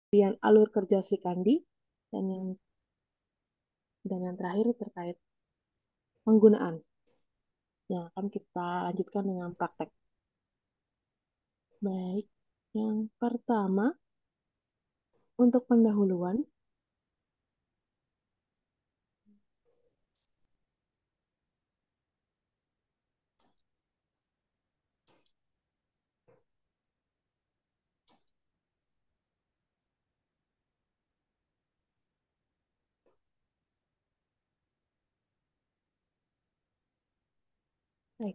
kemudian alur kerja Sri Kandi, dan yang terakhir terkait penggunaan yang akan kita lanjutkan dengan praktek. Baik, yang pertama untuk pendahuluan. Baik,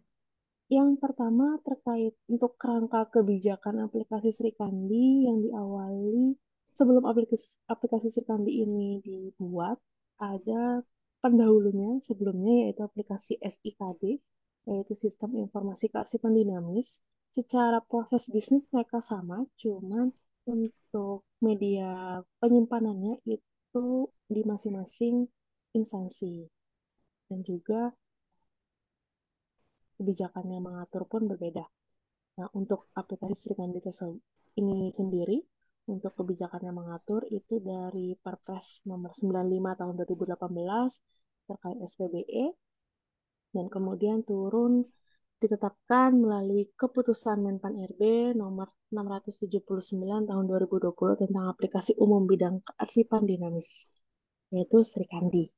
yang pertama terkait untuk kerangka kebijakan aplikasi Sri Kandi yang diawali sebelum aplikasi Sri Kandi ini dibuat, ada pendahulunya sebelumnya yaitu aplikasi SIKD, yaitu Sistem Informasi Kearsipan Dinamis. Secara proses bisnis mereka sama, cuman untuk media penyimpanannya itu di masing-masing instansi. Dan juga kebijakan yang mengatur pun berbeda. Nah, untuk aplikasi Sri Kandi ini sendiri, untuk kebijakan yang mengatur itu dari Perpres nomor 95 tahun 2018 terkait SPBE, dan kemudian turun ditetapkan melalui keputusan Menpan RB nomor 679 tahun 2020 tentang aplikasi umum bidang kearsipan dinamis, yaitu Sri Kandi.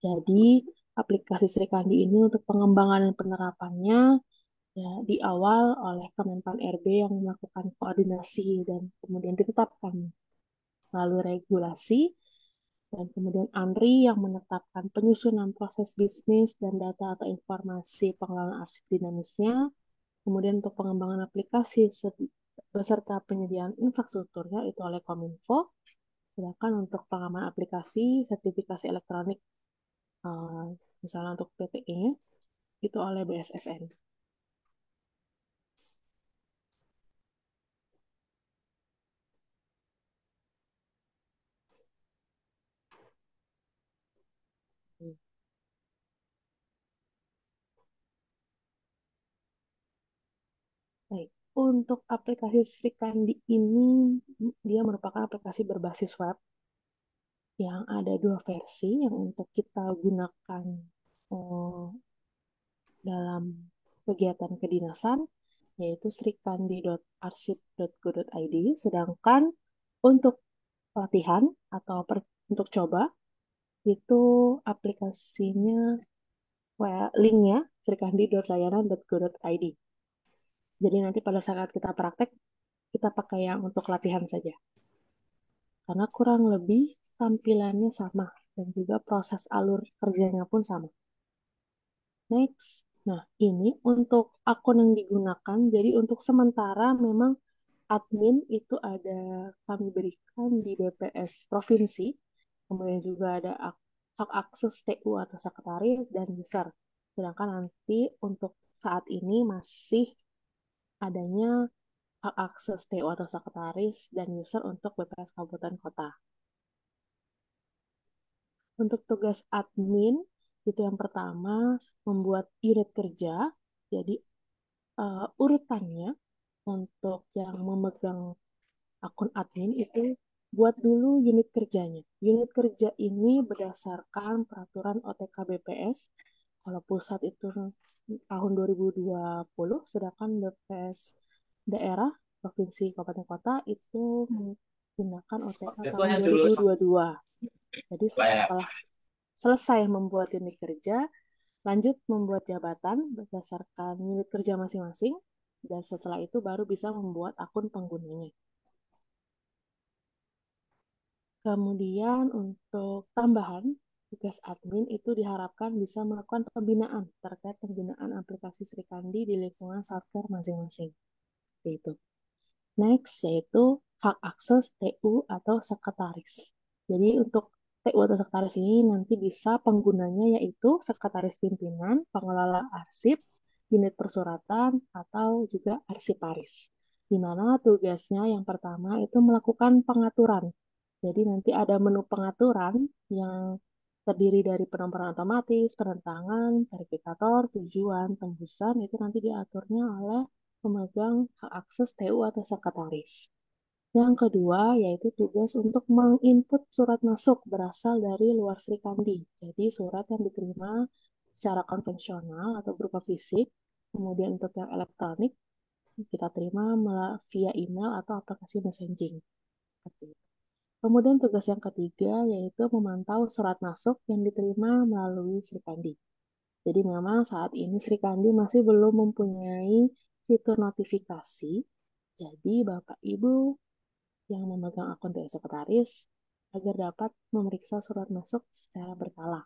Jadi, aplikasi Sri Kandi ini untuk pengembangan dan penerapannya ya, di awal oleh Kemenpan RB yang melakukan koordinasi dan kemudian ditetapkan melalui regulasi, dan kemudian ANRI yang menetapkan penyusunan proses bisnis dan data atau informasi pengelolaan arsip dinamisnya, kemudian untuk pengembangan aplikasi beserta penyediaan infrastrukturnya itu oleh Kominfo, sedangkan untuk pengaman aplikasi sertifikasi elektronik eh, misalnya untuk TTE-nya itu oleh BSSN. Baik, untuk aplikasi Sri Kandi ini, dia merupakan aplikasi berbasis web yang ada dua versi yang untuk kita gunakan eh, dalam kegiatan kedinasan, yaitu srikandi.arsip.go.id, sedangkan untuk pelatihan atau untuk coba, itu aplikasinya, linknya srikandi.layanan.go.id. Jadi nanti pada saat kita praktek, kita pakai yang untuk latihan saja. Karena kurang lebih tampilannya sama dan juga proses alur kerjanya pun sama. Next. Nah, ini untuk akun yang digunakan. Jadi untuk sementara memang admin itu ada kami berikan di BPS provinsi. Kemudian juga ada hak akses TU atau sekretaris dan user. Sedangkan nanti untuk saat ini masih adanya hak akses TU atau sekretaris dan user untuk BPS Kabupaten Kota. Untuk tugas admin, itu yang pertama, membuat unit kerja. Jadi, urutannya untuk yang memegang akun admin itu buat dulu unit kerjanya. Unit kerja ini berdasarkan peraturan OTK BPS. Kalau pusat itu tahun 2020, sedangkan BPS daerah, provinsi, kabupaten kota itu menggunakan OTK tahun 2022. Jadi setelah selesai membuat unit kerja, lanjut membuat jabatan berdasarkan unit kerja masing-masing, dan setelah itu baru bisa membuat akun penggunanya. Kemudian untuk tambahan, tugas admin itu diharapkan bisa melakukan pembinaan terkait penggunaan aplikasi Sri Kandi di lingkungan software masing-masing. Itu. Next, yaitu hak akses TU atau sekretaris. Jadi untuk TU atau sekretaris ini nanti bisa penggunanya yaitu sekretaris pimpinan, pengelola arsip, unit persuratan, atau juga arsiparis. Di mana tugasnya yang pertama itu melakukan pengaturan. Jadi nanti ada menu pengaturan yang terdiri dari penomoran otomatis, penentangan, verifikator, tujuan, tembusan, itu nanti diaturnya oleh pemegang hak akses TU atau sekretaris. Yang kedua yaitu tugas untuk menginput surat masuk berasal dari luar Sri Kandi. Jadi surat yang diterima secara konvensional atau berupa fisik, kemudian untuk yang elektronik kita terima via email atau aplikasi messaging. Kemudian tugas yang ketiga yaitu memantau surat masuk yang diterima melalui Sri Kandi. Jadi memang saat ini Sri Kandi masih belum mempunyai fitur notifikasi. Jadi Bapak Ibu yang memegang akun TS Sekretaris agar dapat memeriksa surat masuk secara berkala.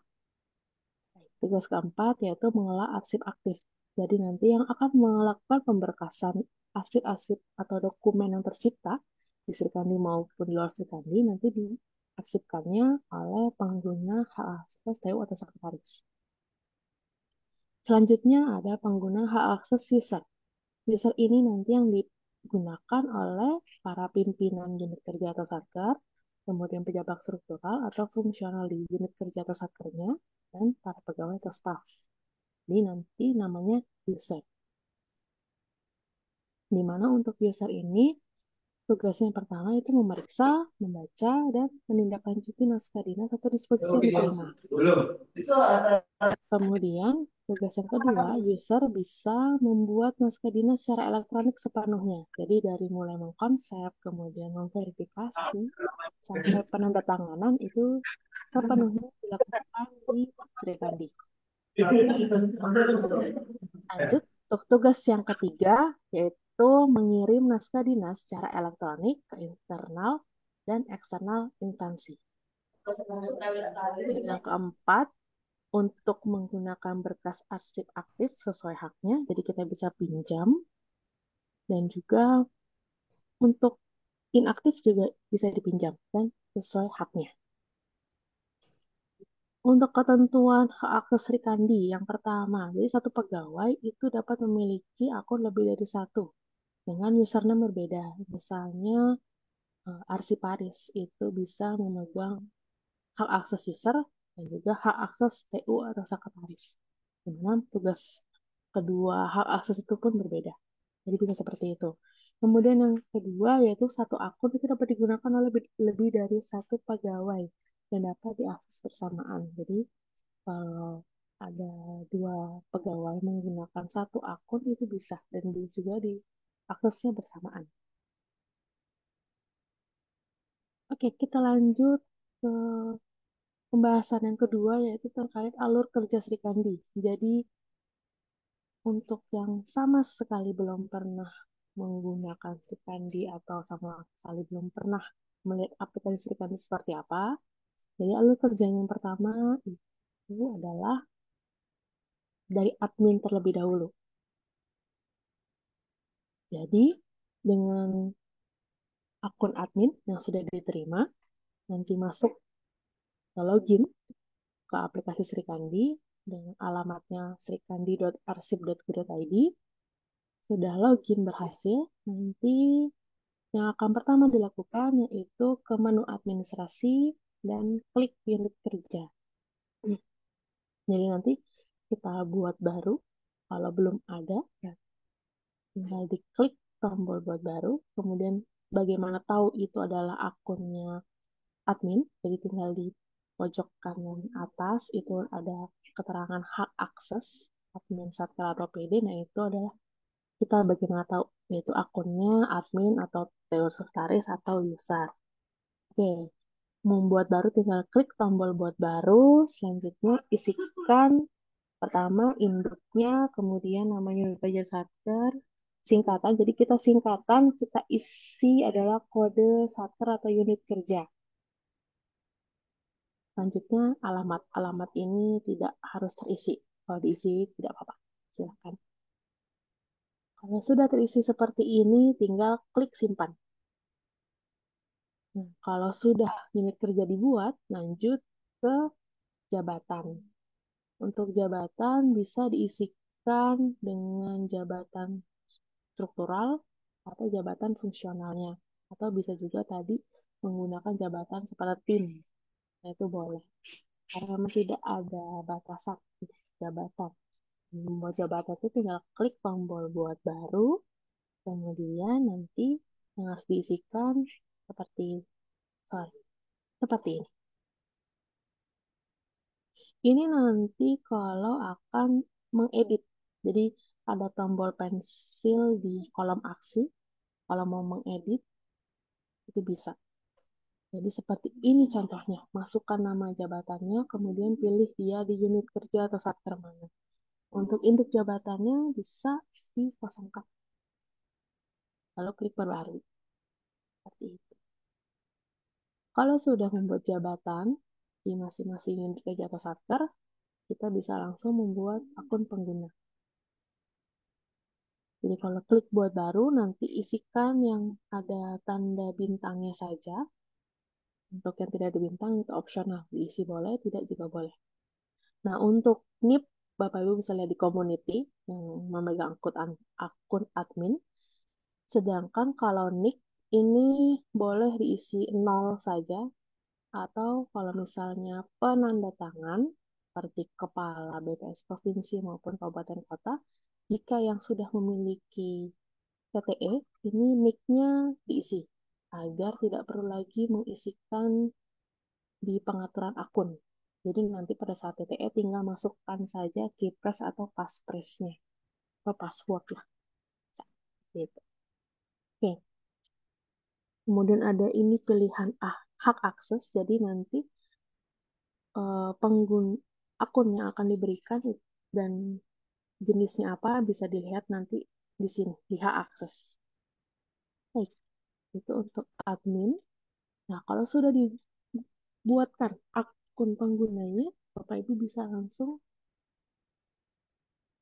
Tugas keempat yaitu mengelola arsip aktif. Jadi nanti yang akan melakukan pemberkasan arsip-arsip atau dokumen yang tercipta di Srikandi maupun di luar Srikandi nanti diarsipkannya oleh pengguna hak akses TU atau sekretaris. Selanjutnya ada pengguna hak akses user. User ini nanti yang digunakan oleh para pimpinan unit kerja atau satker, kemudian pejabat struktural atau fungsional di unit kerja atau satkernya, dan para pegawai atau staff. Ini nanti namanya user. Di mana untuk user ini tugasnya yang pertama itu memeriksa, membaca, dan menindaklanjuti naskah dinas atau disposisi yang diterima. Kemudian, tugas yang kedua, user bisa membuat naskah dinas secara elektronik sepenuhnya. Jadi dari mulai mengkonsep, kemudian memverifikasi, sampai penandatanganan itu sepenuhnya dilakukan di Srikandi. Lanjut, untuk tugas yang ketiga, yaitu mengirim naskah dinas secara elektronik ke internal dan eksternal instansi. Yang keempat, untuk menggunakan berkas arsip aktif sesuai haknya, jadi kita bisa pinjam, dan juga untuk inaktif juga bisa dipinjam dan sesuai haknya. Untuk ketentuan hak akses Srikandi yang pertama, jadi satu pegawai itu dapat memiliki akun lebih dari satu dengan username berbeda. Misalnya arsiparis itu bisa memegang hak akses user dan juga hak akses TU atau sekretaris. Dengan tugas kedua hak akses itu pun berbeda. Jadi bisa seperti itu. Kemudian yang kedua yaitu satu akun itu dapat digunakan oleh lebih dari satu pegawai dan dapat diakses bersamaan. Jadi kalau ada dua pegawai menggunakan satu akun itu bisa dan juga diaksesnya bersamaan. Oke, kita lanjut ke pembahasan yang kedua yaitu terkait alur kerja Sri Kandi. Jadi untuk yang sama sekali belum pernah menggunakan Sri Kandi atau sama sekali belum pernah melihat aplikasi Sri Kandi seperti apa, jadi alur kerja yang pertama itu adalah dari admin terlebih dahulu. Jadi dengan akun admin yang sudah diterima, nanti masuk ke login ke aplikasi Sri Kandi dengan alamatnya srikandi.arsip.go.id. Sudah login berhasil, nanti yang akan pertama dilakukan yaitu ke menu administrasi dan klik unit kerja. Jadi nanti kita buat baru, kalau belum ada, ya tinggal diklik tombol buat baru, kemudian bagaimana tahu itu adalah akunnya admin, jadi tinggal di pojok kanan atas itu ada keterangan hak akses admin Satker atau PD. Nah itu adalah kita bagaimana tahu yaitu akunnya admin atau TO sekretaris atau user. Oke, membuat baru tinggal klik tombol buat baru, selanjutnya isikan pertama induknya, kemudian namanya unit kerja Satker, singkatan. Jadi kita singkatan kita isi adalah kode Satker atau unit kerja. Selanjutnya, alamat ini tidak harus terisi. Kalau diisi, tidak apa-apa. Silakan. Kalau sudah terisi seperti ini, tinggal klik simpan. Nah, kalau sudah unit kerja dibuat, lanjut ke jabatan. Untuk jabatan bisa diisikan dengan jabatan struktural atau jabatan fungsionalnya. Atau bisa juga tadi menggunakan jabatan seperti tim. Nah, itu boleh. Karena memang tidak ada batasan jabatan. Membuat jabatan itu tinggal klik tombol buat baru, kemudian nanti yang harus diisikan seperti sorry, seperti ini. Ini nanti kalau akan mengedit. Jadi ada tombol pensil di kolom aksi. Kalau mau mengedit, itu bisa. Jadi seperti ini contohnya. Masukkan nama jabatannya, kemudian pilih dia di unit kerja atau satker mana. Untuk induk jabatannya bisa dikosongkan. Lalu klik perbarui. Seperti itu. Kalau sudah membuat jabatan di masing-masing unit kerja atau satker, kita bisa langsung membuat akun pengguna. Jadi kalau klik buat baru, nanti isikan yang ada tanda bintangnya saja. Untuk yang tidak ada bintang, itu opsional. Diisi boleh, tidak juga boleh. Nah, untuk NIP, Bapak Ibu bisa lihat di community yang memegang akun admin. Sedangkan kalau NIK ini boleh diisi 0 saja, atau kalau misalnya penanda tangan, seperti kepala BPS provinsi maupun kabupaten kota, jika yang sudah memiliki TTE, ini NIK-nya diisi, agar tidak perlu lagi mengisikan di pengaturan akun. Jadi nanti pada saat TTE tinggal masukkan saja keypress atau passpress-nya, atau password lah. Gitu. Oke. Kemudian ada ini pilihan hak akses, jadi nanti pengguna akun yang akan diberikan dan jenisnya apa bisa dilihat nanti di sini, di hak akses. Baik, itu untuk admin. Nah, kalau sudah dibuatkan akun penggunanya, Bapak Ibu bisa langsung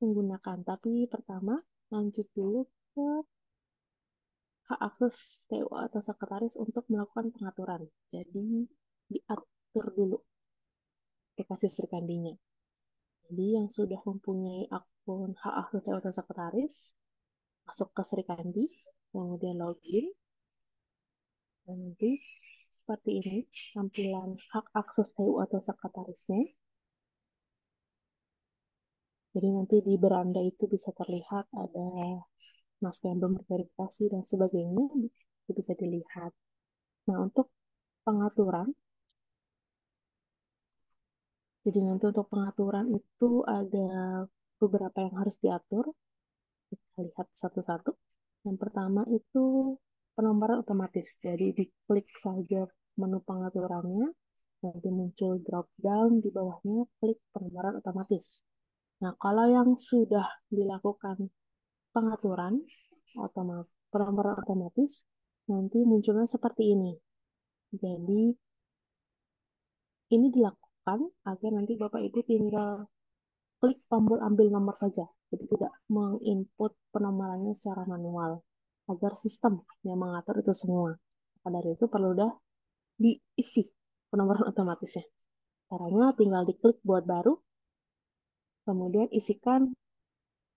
menggunakan. Tapi pertama, lanjut dulu ke hak akses TU atau sekretaris untuk melakukan pengaturan. Jadi, diatur dulu aplikasi Srikandinya. Jadi, yang sudah mempunyai akun hak akses TU atau sekretaris, masuk ke Srikandi, kemudian login, dan nanti seperti ini tampilan hak akses TU atau sekretarisnya. Jadi nanti di beranda itu bisa terlihat ada naskah yang belum verifikasi dan sebagainya, itu bisa dilihat. Nah, untuk pengaturan, jadi nanti untuk pengaturan itu ada beberapa yang harus diatur. Kita lihat satu-satu. Yang pertama itu penomoran otomatis. Jadi diklik saja menu pengaturannya, nanti muncul drop down di bawahnya, klik penomoran otomatis. Nah, kalau yang sudah dilakukan pengaturan penomoran otomatis, nanti munculnya seperti ini. Jadi ini dilakukan agar nanti Bapak Ibu tinggal klik tombol ambil nomor saja. Jadi tidak menginput penomorannya secara manual agar sistem yang mengatur itu semua. Maka dari itu perlu dah diisi penomoran otomatisnya. Caranya tinggal diklik buat baru, kemudian isikan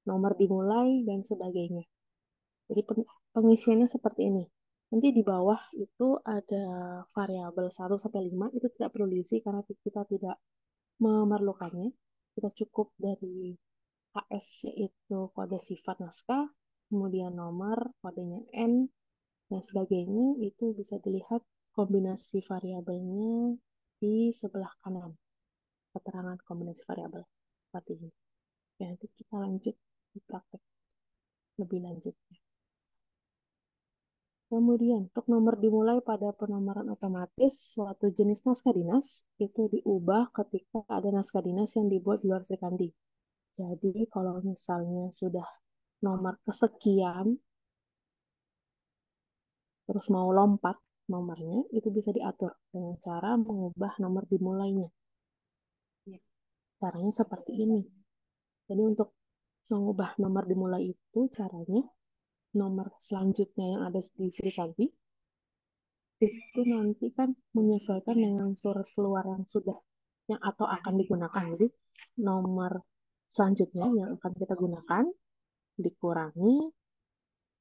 nomor dimulai dan sebagainya. Jadi pengisiannya seperti ini. Nanti di bawah itu ada variabel 1 sampai 5, itu tidak perlu diisi karena kita tidak memerlukannya. Kita cukup dari KS yaitu kode sifat naskah, kemudian nomor, kodenya N, dan sebagainya. Itu bisa dilihat kombinasi variabelnya di sebelah kanan, keterangan kombinasi variabel. Seperti ini. Oke, nanti kita lanjut di praktek lebih lanjut. Kemudian, untuk nomor dimulai pada penomoran otomatis, suatu jenis naskah dinas itu diubah ketika ada naskah dinas yang dibuat di luar Srikandi. Jadi, kalau misalnya sudah nomor kesekian, terus mau lompat nomornya, itu bisa diatur dengan cara mengubah nomor dimulainya. Caranya seperti ini. Jadi, untuk mengubah nomor dimulai itu, caranya nomor selanjutnya yang ada di Srikandi, itu nanti kan menyesuaikan dengan surat keluar yang sudah yang atau akan digunakan. Jadi nomor selanjutnya yang akan kita gunakan dikurangi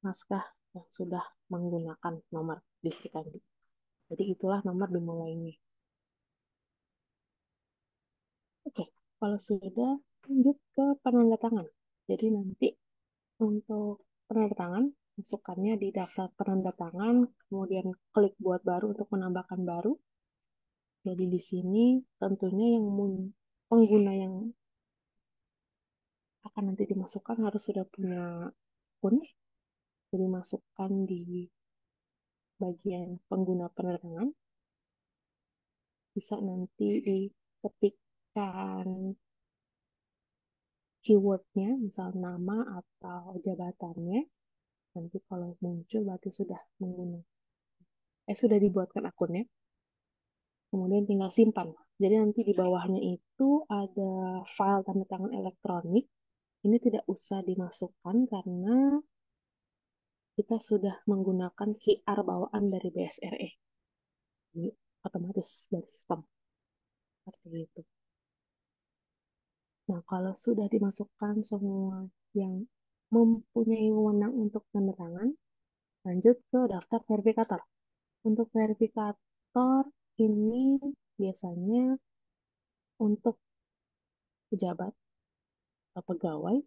naskah yang sudah menggunakan nomor distrikan. Jadi itulah nomor dimulainya. Oke, kalau sudah lanjut ke penanda tangan. Jadi nanti untuk penanda tangan masukkannya di daftar penanda tangan, kemudian klik buat baru untuk menambahkan baru. Jadi di sini tentunya pengguna yang akan nanti dimasukkan harus sudah punya akun. Jadi masukkan di bagian pengguna penerbangan. Bisa nanti diketikkan keywordnya, misal nama atau jabatannya. Nanti kalau muncul berarti sudah sudah dibuatkan akunnya. Kemudian tinggal simpan. Jadi nanti di bawahnya itu ada file tanda tangan elektronik. Ini tidak usah dimasukkan karena kita sudah menggunakan QR bawaan dari BSRE. Jadi otomatis dari sistem. Seperti itu. Nah, kalau sudah dimasukkan semua yang mempunyai wewenang untuk tanda tangan, lanjut ke daftar verifikator. Untuk verifikator ini biasanya untuk pejabat atau pegawai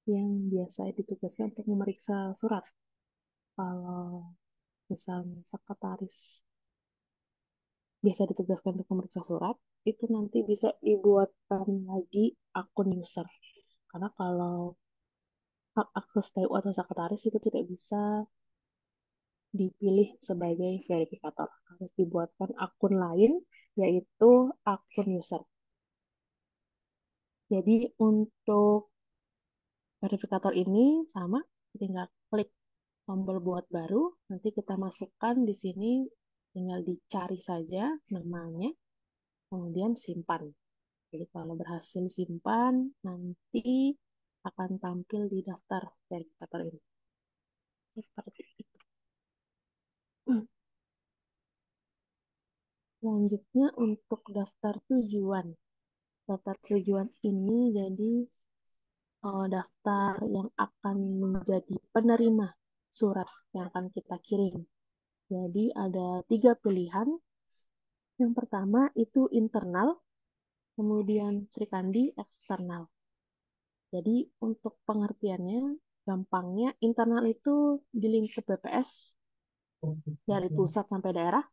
yang biasa ditugaskan untuk memeriksa surat. Kalau misalnya sekretaris biasa ditugaskan untuk memeriksa surat, itu nanti bisa dibuatkan lagi akun user. Karena kalau hak akses TU atau sekretaris itu tidak bisa dipilih sebagai verifikator. Harus dibuatkan akun lain, yaitu akun user. Jadi untuk verifikator ini sama, tinggal klik tombol buat baru, nanti kita masukkan di sini, tinggal dicari saja namanya, kemudian simpan. Jadi kalau berhasil simpan, nanti akan tampil di daftar verifikator ini. Seperti itu. Selanjutnya untuk daftar tujuan. Daftar tujuan ini jadi daftar yang akan menjadi penerima surat yang akan kita kirim. Jadi ada 3 pilihan. Yang pertama itu internal, kemudian Sri Kandi eksternal. Jadi untuk pengertiannya, gampangnya internal itu di lingkup BPS dari pusat sampai daerah,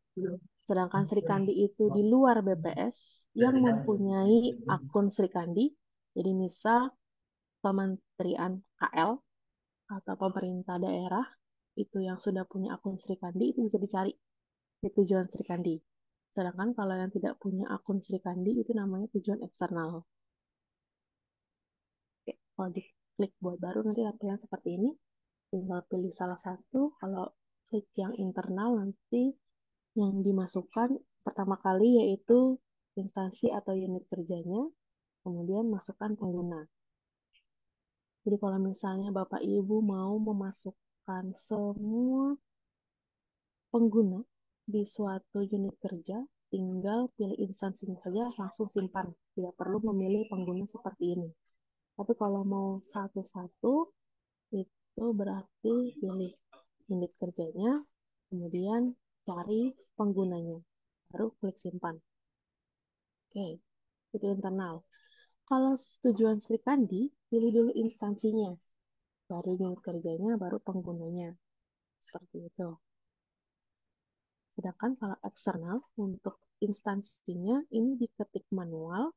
sedangkan Sri Kandi itu di luar BPS yang mempunyai akun Sri Kandi. Jadi misal Kementerian KL atau pemerintah daerah itu yang sudah punya akun Sri Kandi itu bisa dicari di tujuan Sri Kandi. Sedangkan kalau yang tidak punya akun Sri Kandi itu namanya tujuan eksternal. Oke, kalau diklik buat baru nanti tampilan seperti ini. Tinggal pilih salah satu. Kalau klik yang internal nanti yang dimasukkan pertama kali yaitu instansi atau unit kerjanya, kemudian masukkan pengguna. Jadi kalau misalnya Bapak Ibu mau memasukkan semua pengguna di suatu unit kerja, tinggal pilih instansinya saja, langsung simpan. Tidak perlu memilih pengguna seperti ini. Tapi kalau mau satu-satu, itu berarti pilih unit kerjanya, kemudian cari penggunanya, baru klik simpan. Oke, itu internal. Kalau tujuan Sri Kandi, pilih dulu instansinya, baru unit kerjanya, baru penggunanya. Seperti itu. Sedangkan kalau eksternal, untuk instansinya ini diketik manual,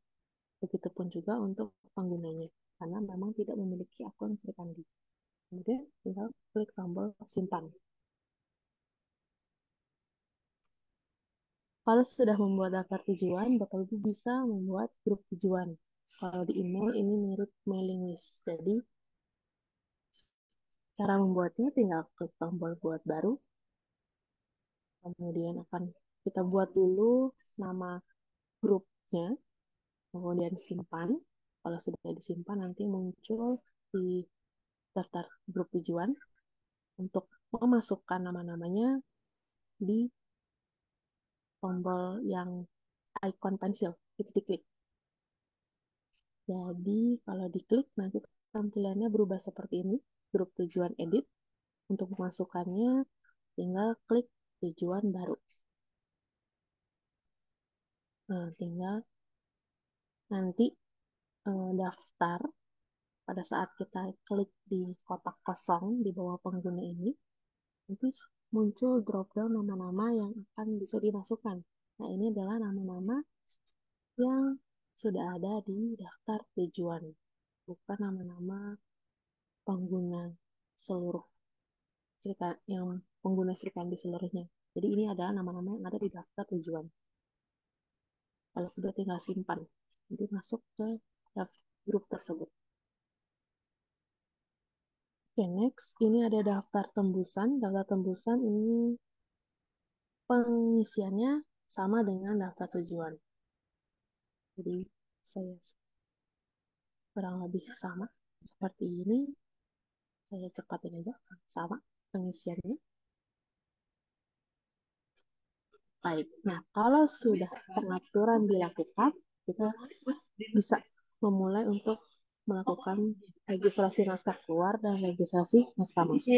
begitupun juga untuk penggunanya, karena memang tidak memiliki akun Sri Kandi. Kemudian tinggal klik tombol simpan. Kalau sudah membuat daftar tujuan, Bapak Ibu bisa membuat grup tujuan. Kalau di email ini mirip mailing list. Jadi cara membuatnya tinggal klik tombol buat baru. Kemudian akan kita buat dulu nama grupnya, kemudian simpan. Kalau sudah disimpan nanti muncul di daftar grup tujuan untuk memasukkan nama-namanya di tombol yang ikon pensil. Itu diklik. Jadi kalau diklik nanti tampilannya berubah seperti ini. Grup tujuan edit. Untuk memasukkannya tinggal klik tujuan baru. Nah, tinggal nanti daftar pada saat kita klik di kotak kosong di bawah pengguna ini. Nanti muncul drop down nama-nama yang akan bisa dimasukkan. Nah, ini adalah nama-nama yang sudah ada di daftar tujuan, bukan nama-nama pengguna seluruh yang pengguna Srikandi seluruhnya. Jadi ini adalah nama-nama yang ada di daftar tujuan. Kalau sudah tinggal simpan, nanti masuk ke grup tersebut. Oke, next. Ini ada daftar tembusan. Daftar tembusan ini pengisiannya sama dengan daftar tujuan. Jadi saya kurang lebih sama seperti ini. Saya cepatin aja, sama pengisiannya. Baik. Nah, kalau sudah pengaturan dilakukan, kita bisa memulai untuk melakukan registrasi naskah keluar dan registrasi naskah masuk.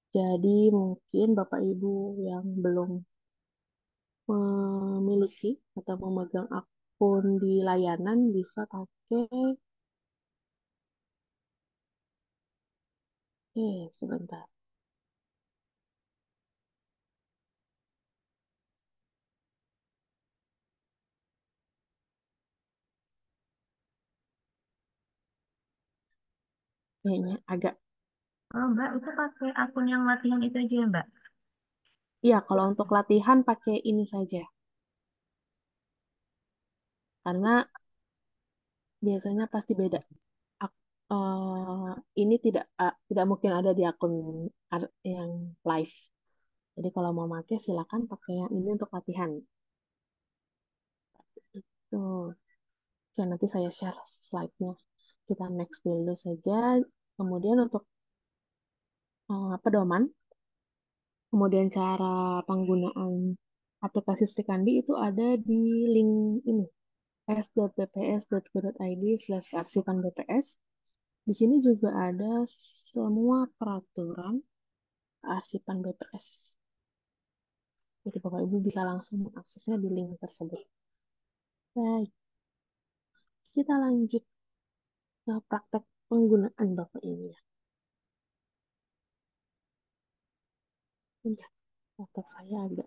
Jadi mungkin Bapak Ibu yang belum memiliki atau memegang akun di layanan bisa pakai, sebentar. Kayaknya agak, Oh, Mbak, itu pakai akun yang latihan itu aja ya, Mbak? iya kalau untuk latihan pakai ini saja. Karena biasanya pasti beda. Ini tidak mungkin ada di akun yang live. Jadi kalau mau pakai silakan pakai yang ini untuk latihan. Tuh. Oke, nanti saya share slide-nya. Kita next dulu saja. Kemudian untuk pedoman, kemudian cara penggunaan aplikasi Srikandi itu ada di link ini, s.bps.go.id/kearsipan-bps. Di sini juga ada semua peraturan kearsipan BPS. Jadi Bapak Ibu bisa langsung mengaksesnya di link tersebut. Baik, kita lanjut ke praktek penggunaan Bapak ini ya. Bentar, laptop saya agak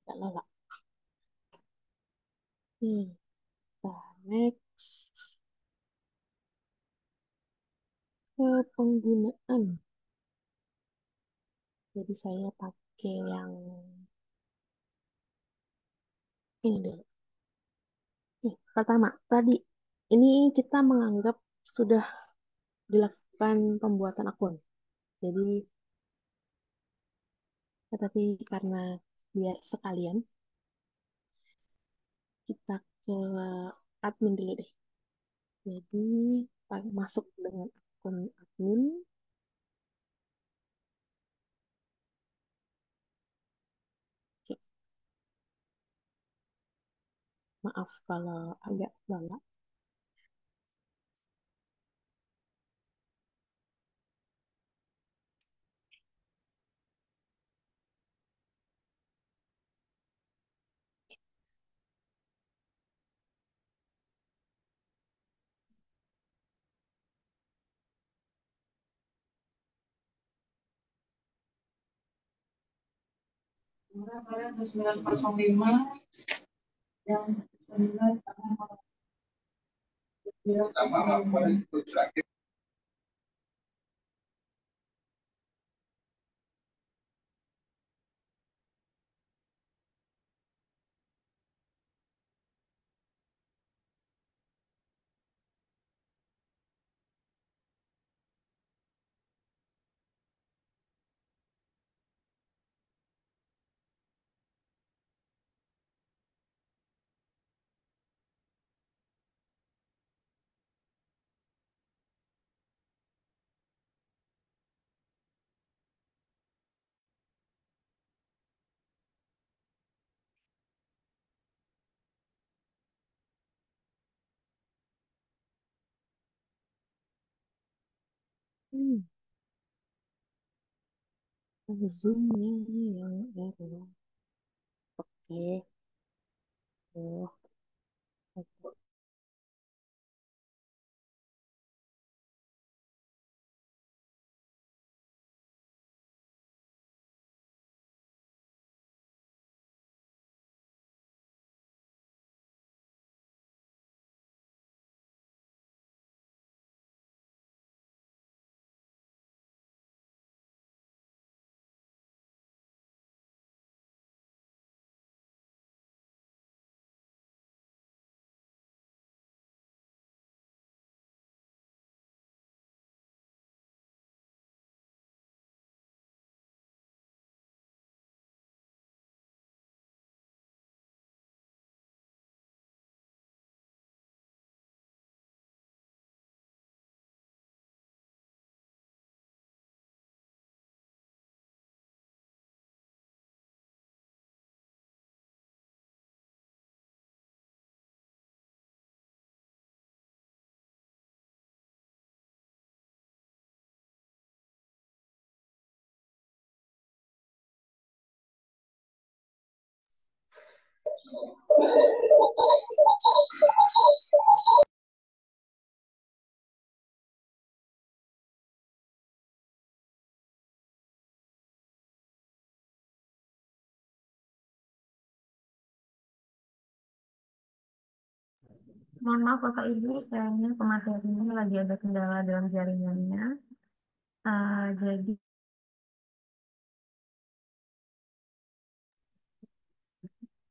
lelak. Kita next ke penggunaan. Jadi saya pakai yang ini dulu. Pertama, tadi ini kita menganggap sudah dilakukan pembuatan akun. Jadi, tetapi karena biar sekalian, kita ke admin dulu deh. Jadi, masuk dengan akun admin. Oke, maaf kalau agak lama. Hmm, Zoom-nya yang error. Oke, oh, oke. Mohon maaf Bapak Ibu, kayaknya pematerinya lagi ada kendala dalam jaringannya. Jadi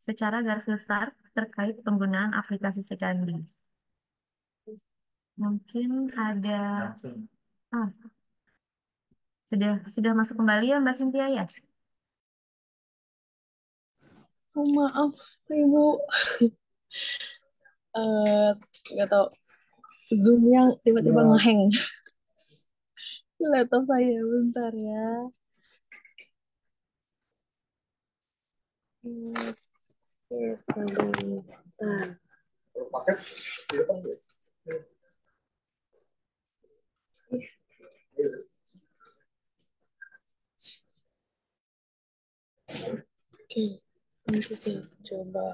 secara garis besar terkait penggunaan aplikasi Sekandi. Mungkin ada ah, sudah masuk kembali ya Mbak Cynthia ya? Oh, maaf, Ibu. Eh, nggak tahu. Zoom yang tiba-tiba ngeheng. Laptop saya, bentar ya. Oke, bentar. Oke, nanti saya coba.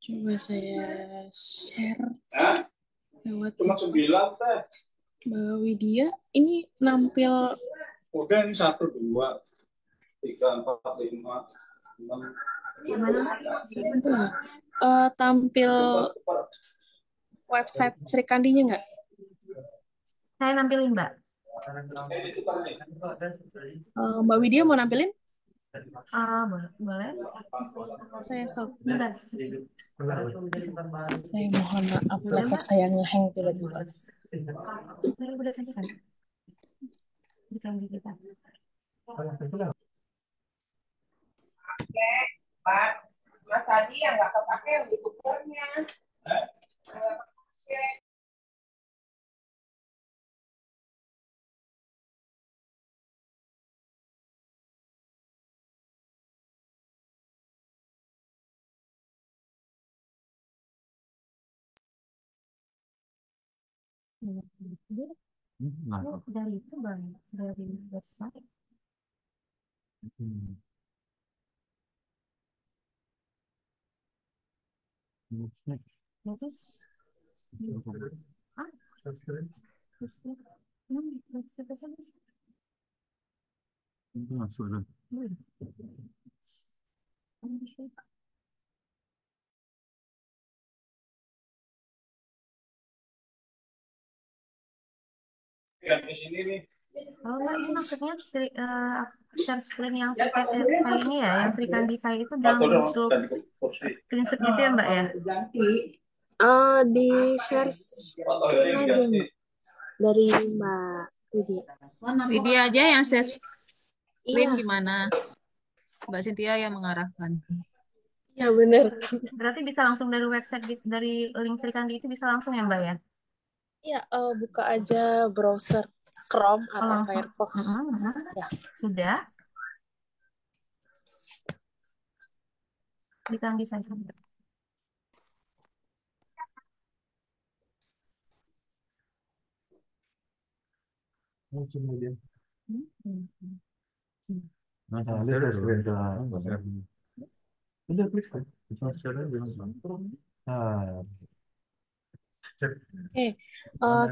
Coba saya share lewat Mbak Widya. Ini nampil. Udah ini 1, 2, 3, 4, 5, 6. Tampil website Sri Kandinya nggak? Saya nampilin Mbak. Mbak Widya mau nampilin? Boleh. Saya Bentar. Saya mohon maaf, laptop saya ngehang tiba-tiba. Ini udah ganti kan? Diganti kita. Pak, Mas Adi yang nggak kepake yang di kukurnya. Dari itu Bang, dari website. Jadi, Itu masuk lah. Yang di sini nih. Kalau Mbak ini maksudnya share screen yang saya ini ya, yang Sri Kandi saya itu dalam bentuk screenshot gitu ya Mbak ya? Di share screen aja Mbak. Dari Mbak Widya. Widya aja yang share screen Iya, gimana? Mbak Cynthia yang mengarahkan. iya bener. Berarti bisa langsung dari website dari link Sri Kandi itu bisa langsung ya Mbak ya? Iya, buka aja browser Chrome Oh, atau langsung. Firefox. Ya. Sudah. Sri Kandi saya.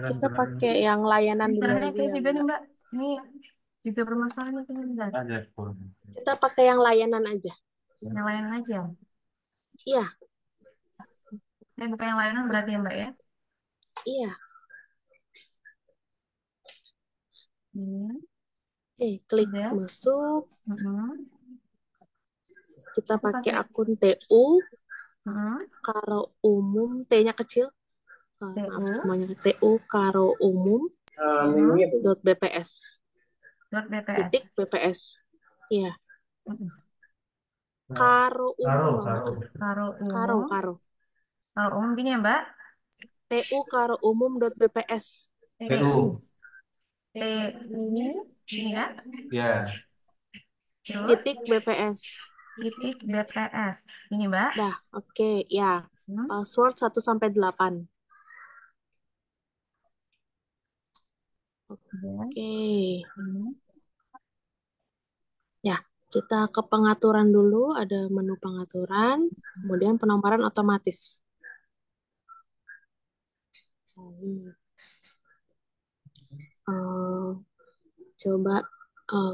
Kita pakai yang layanan dulu Internet aja saya ya, juga nih Mbak. Mbak. Ini juga bermasalah nih Mbak. Kita pakai yang layanan aja. Yang layanan aja. Iya, Saya buka yang layanan berarti ya Mbak ya? iya. Klik Sudah. masuk. Kita Itu pakai pakai- akun TU. Mm-mm. Karo umum, T-nya kecil. Maaf TU. semuanya. TU Karo umum. .bps. .bps. Titik BPS. Iya. Mm-mm. Karo umum. Karo umum. Karo. Karo umum gini ya Mbak? TU Karo umum .bps. TU. Ini kan? Ya. Terus Titik BPS. titik BPS. Ini Mbak? Dah, oke. Ya. Password 1 sampai 8. Oke. Ya, kita ke pengaturan dulu. Ada menu pengaturan, kemudian penomoran otomatis. Coba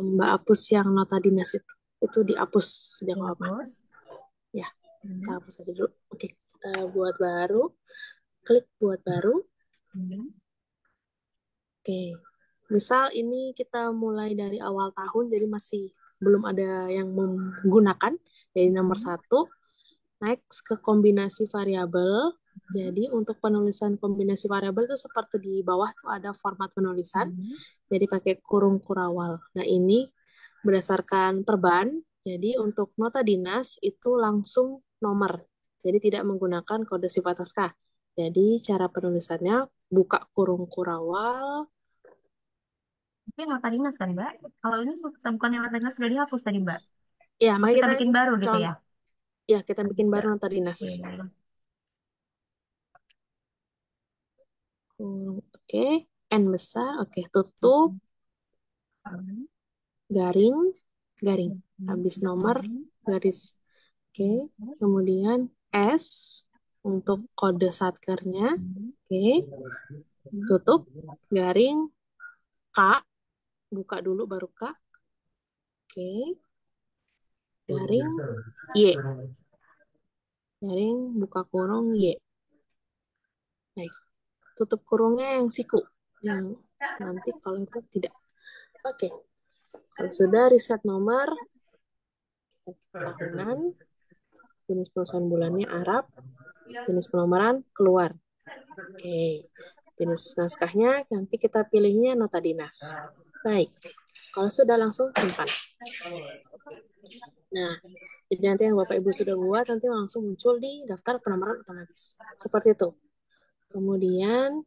Mbak hapus yang nota dinas itu dihapus dia nggak apa. Ya, kita hapus aja dulu. Oke, kita buat baru. Klik buat baru. Oke, misal ini kita mulai dari awal tahun, jadi masih belum ada yang menggunakan. Jadi nomor 1, next ke kombinasi variabel. Jadi untuk penulisan kombinasi variabel itu seperti di bawah tuh ada format penulisan. Jadi pakai kurung kurawal. Nah ini berdasarkan perban. Jadi untuk nota dinas itu langsung nomor. Jadi tidak menggunakan kode sifat SK. Jadi cara penulisannya buka kurung kurawal. Ini nota dinas kan Mbak? Kalau ini bukan yang nota dinas sudah dihapus tadi Mbak? Ya, mari kita bikin baru gitu ya? Ya, kita bikin baru nota dinas. Oke, N besar. Oke, tutup. Garing. Habis nomor, garis. Oke, kemudian S untuk kode satkernya. Oke, tutup. Garing. K. Buka dulu baru K. Oke. Garing. Y. Garing, buka kurung Y. Baik. Tutup kurungnya yang siku. Yang nanti kalau itu tidak. Oke. Kalau sudah reset nomor, tahunan, jenis perusahaan bulannya Arab, jenis penomoran keluar. Oke. Jenis naskahnya nanti kita pilihnya nota dinas. Baik. Kalau sudah langsung simpan. Nah, jadi nanti yang Bapak Ibu sudah buat nanti langsung muncul di daftar penomoran otomatis. Seperti itu. Kemudian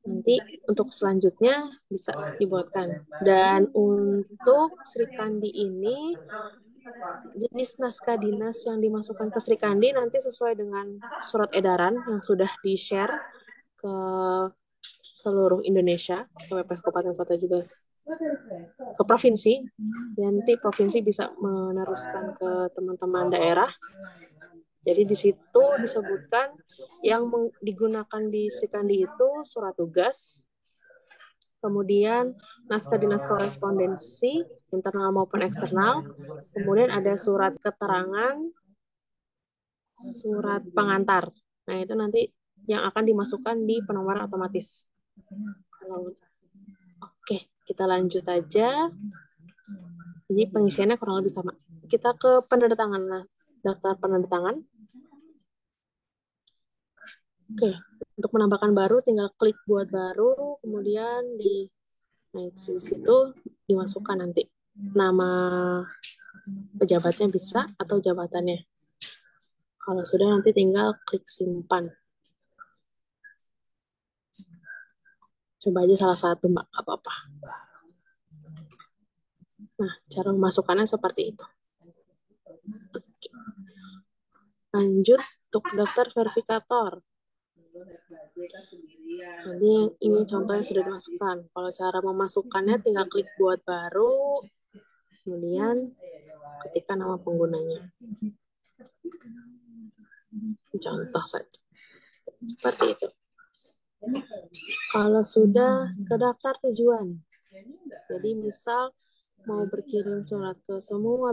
nanti untuk selanjutnya bisa dibuatkan. Dan untuk Sri Kandi ini jenis naskah dinas yang dimasukkan ke Sri Kandi nanti sesuai dengan surat edaran yang sudah di-share ke seluruh Indonesia, ke WPS Kabupaten Kota juga ke provinsi. Nanti provinsi bisa meneruskan ke teman-teman daerah. Jadi di situ disebutkan yang digunakan di Sri Kandi itu surat tugas, kemudian naskah dinas korespondensi, internal maupun eksternal, kemudian ada surat keterangan, surat pengantar. Nah, itu nanti yang akan dimasukkan di penomoran otomatis. Oke, kita lanjut aja. Jadi pengisiannya kurang lebih sama. Kita ke penandatangan. Nah, daftar penandatangan. Oke, untuk menambahkan baru tinggal klik buat baru, kemudian di situ dimasukkan nanti nama pejabatnya bisa atau jabatannya. Kalau sudah nanti tinggal klik simpan. Coba aja salah satu, Mbak, nggak apa-apa. Nah, cara memasukkannya seperti itu. Oke. Lanjut untuk daftar verifikator. Nanti ini contohnya sudah dimasukkan. Kalau cara memasukkannya tinggal klik buat baru, kemudian ketikkan nama penggunanya. Contoh saja. Seperti itu. Kalau sudah ke daftar tujuan, jadi misal mau berkirim surat ke semua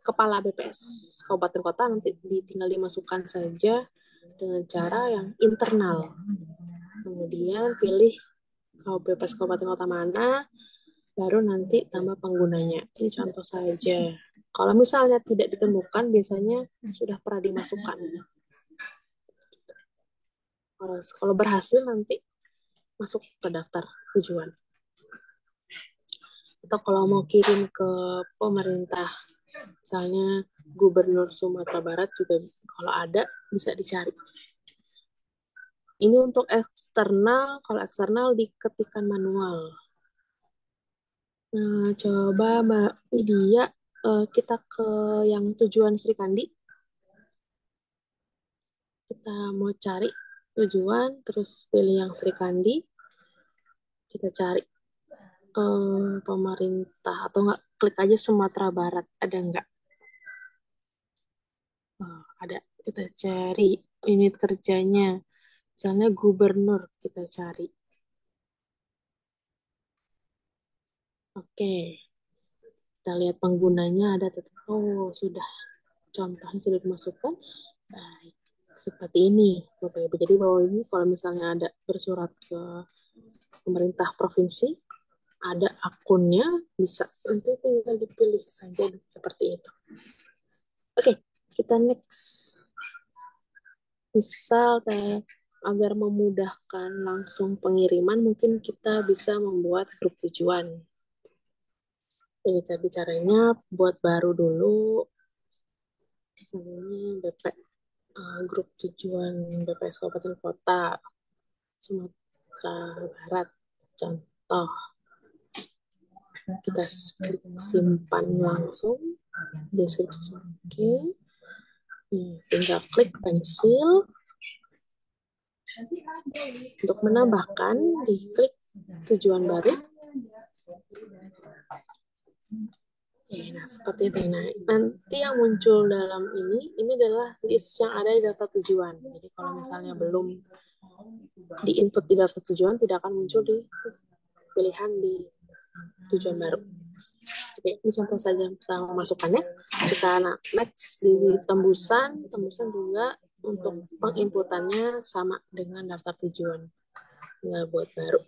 kepala BPS kabupaten kota, nanti tinggal dimasukkan saja dengan cara yang internal. Kemudian pilih BPS kabupaten kota mana, baru nanti tambah penggunanya. Ini contoh saja. Kalau misalnya tidak ditemukan, biasanya sudah pernah dimasukkan. Kalau berhasil nanti masuk ke daftar tujuan. Atau kalau mau kirim ke pemerintah, misalnya Gubernur Sumatera Barat juga kalau ada bisa dicari. Ini untuk eksternal, kalau eksternal diketikkan manual. Nah, coba Mbak Widya, kita ke yang tujuan Sri Kandi. Kita mau cari tujuan, terus pilih yang Sri Kandi. Kita cari pemerintah, atau enggak, klik aja Sumatera Barat, ada enggak? Ada, kita cari unit kerjanya. Misalnya gubernur, kita cari. Oke. Kita lihat penggunanya ada tetap. Oh, sudah. Contohnya sudah dimasukkan. Baik. Seperti ini, Bapak Ibu. Jadi Bapak Ibu kalau misalnya ada bersurat ke pemerintah provinsi, ada akunnya, bisa nanti tinggal dipilih saja seperti itu. Oke, kita next. Misal agar memudahkan langsung pengiriman, mungkin kita bisa membuat grup tujuan. Jadi tadi caranya buat baru dulu, misalnya grup tujuan BPS Kabupaten Kota Sumatera Barat, contoh. Kita simpan langsung deskripsi. Oke. Tinggal klik pensil. Untuk menambahkan, diklik tujuan baru. Nah, seperti itu. Nah, nanti yang muncul dalam ini adalah list yang ada di daftar tujuan. Jadi kalau misalnya belum di-input di daftar tujuan, tidak akan muncul di pilihan di tujuan baru. Oke, ini contoh saja cara memasukkannya. Kita next di tembusan juga untuk penginputannya sama dengan daftar tujuan. Tinggal buat baru.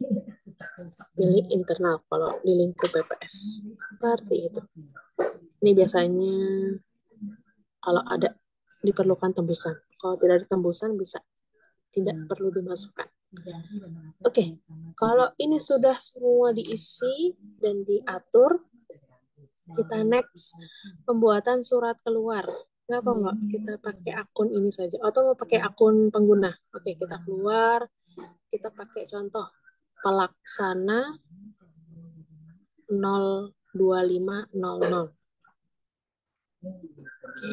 Pilih internal kalau di lingkup BPS. Seperti itu. Ini biasanya kalau ada diperlukan tembusan. Kalau tidak ada tembusan bisa tidak perlu dimasukkan. Oke, kalau ini sudah semua diisi dan diatur, kita next pembuatan surat keluar. Nggak apa Mbak, kita pakai akun ini saja. Atau mau pakai akun pengguna. Oke, kita keluar. Kita pakai contoh pelaksana 02500. Oke.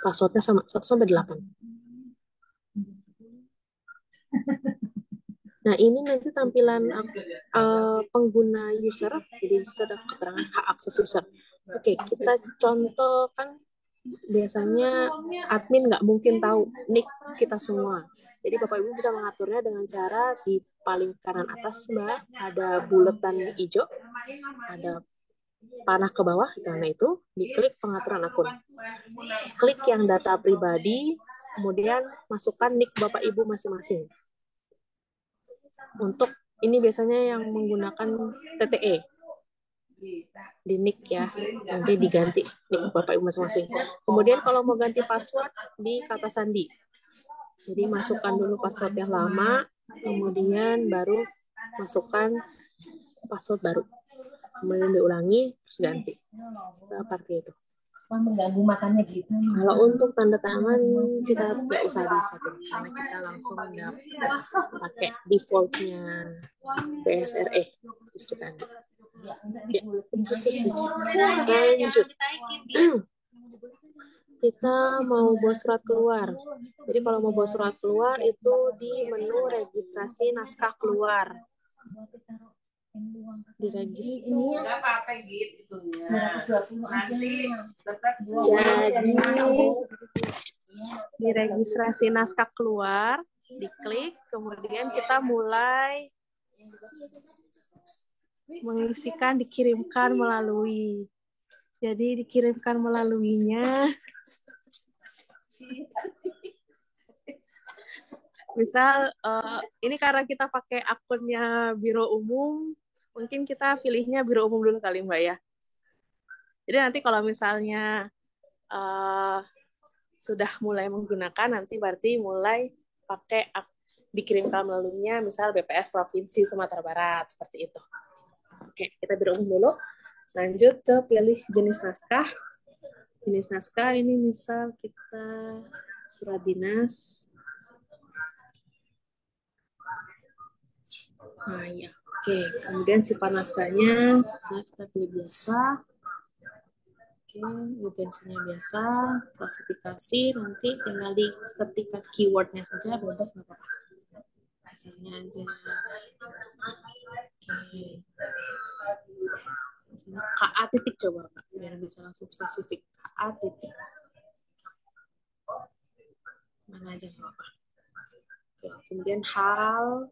Passwordnya sama 1-8. Nah, ini nanti tampilan pengguna user, jadi sudah ada keterangan hak akses user. Oke, kita contohkan, biasanya admin nggak mungkin tahu nick kita semua. Jadi Bapak Ibu bisa mengaturnya dengan cara di paling kanan atas, Mbak, ada buletan hijau, ada panah ke bawah, karena itu diklik pengaturan akun. Klik yang data pribadi, kemudian masukkan nick Bapak Ibu masing-masing. Untuk ini biasanya yang menggunakan TTE di NIK ya, nanti diganti NIK Bapak Ibu masing-masing. Kemudian kalau mau ganti password di kata sandi, jadi masukkan dulu password yang lama, kemudian baru masukkan password baru, kemudian diulangi terus ganti, seperti itu. Mengganggu matanya gitu. Kalau untuk tanda tangan kita nggak usah disetting karena kita langsung pakai defaultnya BSRE Sri Kandi. Ya, itu saja. Lanjut. Kita mau bawa surat keluar. Jadi kalau mau bawa surat keluar itu di menu registrasi naskah keluar. Di registrasi naskah keluar, diklik, kemudian kita mulai mengisikan dikirimkan melalui. Jadi dikirimkan melaluinya. Misal ini karena kita pakai akunnya Biro Umum, mungkin kita pilihnya Biro Umum dulu kali Mbak ya. Jadi nanti kalau misalnya sudah mulai menggunakan, nanti berarti mulai pakai dikirimkan melaluinya, misal BPS Provinsi Sumatera Barat, seperti itu. Oke, kita Biro Umum dulu. Lanjut ke pilih jenis naskah. Jenis naskah ini misal kita surat dinas. Nah ya, oke. Kemudian sifat naskahnya kita pilih biasa. Oke, urgensinya biasa. Klasifikasi nanti tinggal diketikkan keywordnya saja, bebas nggak apa-apa. Hasilnya aja. Oke. KA titik coba Kak, biar bisa langsung spesifik. KA titik. Mana aja nggak apa-apa. Oke, kemudian hal.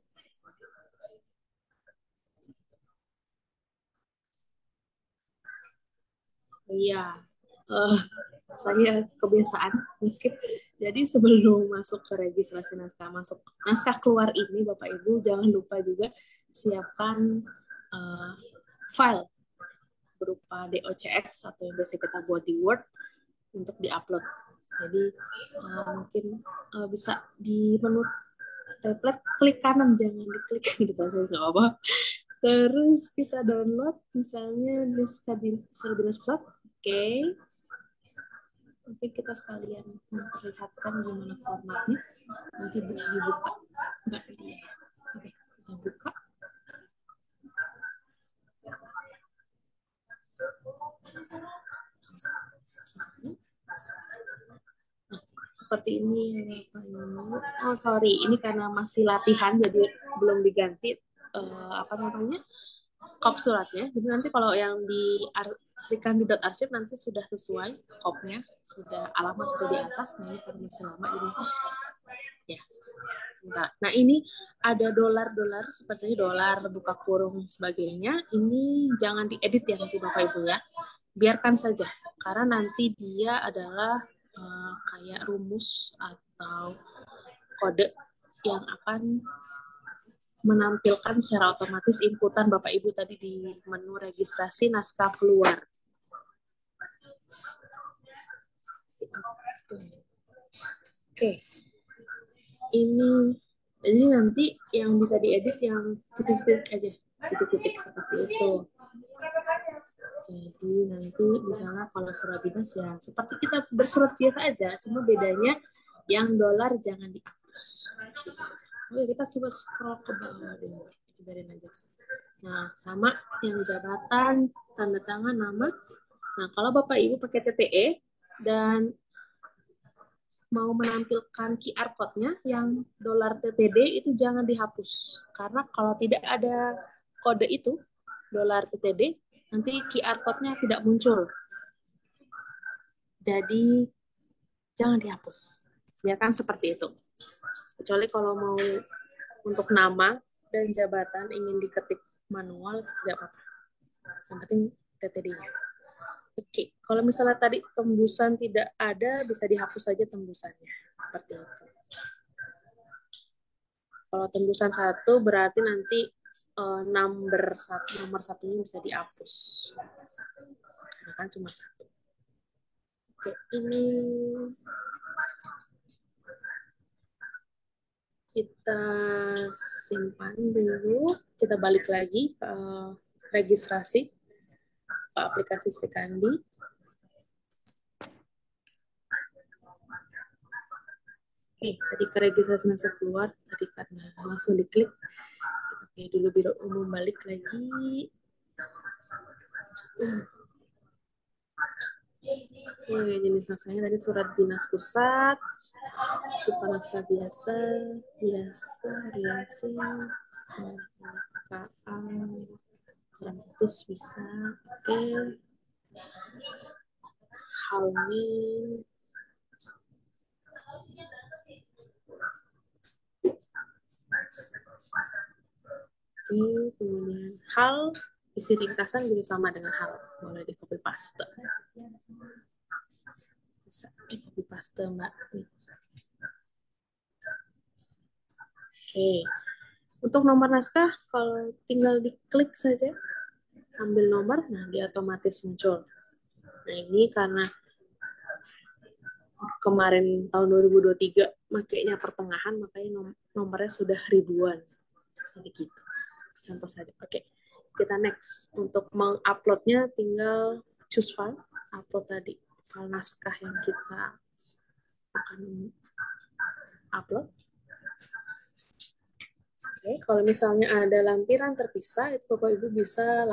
Iya, saya kebiasaan skip. Jadi sebelum masuk ke registrasi naskah keluar ini, Bapak Ibu jangan lupa juga siapkan file berupa DOCX atau yang biasa kita buat di Word untuk diupload. Jadi mungkin bisa di menu template klik kanan, jangan diklik gitu saja apa. Terus kita download misalnya di surat dinas pusat. Oke. Nanti kita sekalian memperlihatkan gimana formatnya. Nanti dibuka. Enggak dia. Oke, kita buka. Nah, seperti ini. Oh, sorry. Ini karena masih latihan, jadi belum diganti kop suratnya. Jadi nanti kalau yang di srikandi.arsip nanti sudah sesuai kopnya, sudah alamat sudah di atas. Nah ini karena masih lama ini ya. Sebentar. Nah ini ada dolar sepertinya dolar buka kurung sebagainya. Ini jangan diedit ya nanti Bapak Ibu ya. Biarkan saja karena nanti dia adalah kayak rumus atau kode yang akan menampilkan secara otomatis inputan Bapak Ibu tadi di menu registrasi naskah keluar. Oke. Ini nanti yang bisa diedit yang titik-titik aja. Titik-titik seperti itu. Jadi nanti misalnya kalau surat dinas ya seperti kita bersurat biasa aja, cuma bedanya yang dolar jangan dihapus. Oke, kita coba scroll ke bawah dulu. Biarin aja. Nah, sama yang jabatan, tanda tangan, nama. Nah, kalau Bapak Ibu pakai TTE dan mau menampilkan QR code-nya yang dolar TTD itu jangan dihapus. Karena kalau tidak ada kode itu, dolar TTD, nanti QR code-nya tidak muncul. Jadi, jangan dihapus. Biarkan seperti itu. Kecuali kalau mau untuk nama dan jabatan ingin diketik manual, tidak apa-apa. Yang penting TTD-nya. Oke, kalau misalnya tadi tembusan tidak ada, bisa dihapus saja tembusannya. Seperti itu. Kalau tembusan 1 berarti nanti nomor satunya bisa dihapus. Karena kan cuma satu. Oke, ini kita simpan dulu. Kita balik lagi ke registrasi ke aplikasi Srikandi. Oke, tadi ke registrasi masuk keluar, tadi karena langsung diklik. Kita pilih dulu biro umum, balik lagi. Oke, jenis naskahnya tadi surat dinas pusat, surat naskah biasa, variasi, KA, putus bisa, oke. Halnya, oke, kemudian hal, isi ringkasan juga sama dengan hal, boleh di copy paste. Bisa di copy paste, Mbak. Oke, untuk nomor naskah, kalau tinggal diklik saja, ambil nomor, nah dia otomatis muncul. Nah ini karena kemarin tahun 2023 makainya pertengahan, makanya nomornya sudah ribuan. Jadi gitu. Contoh saja. Oke, kita next. Untuk menguploadnya tinggal choose file, upload tadi file naskah yang kita akan upload. Oke, kalau misalnya ada lampiran terpisah, itu Bapak Ibu bisa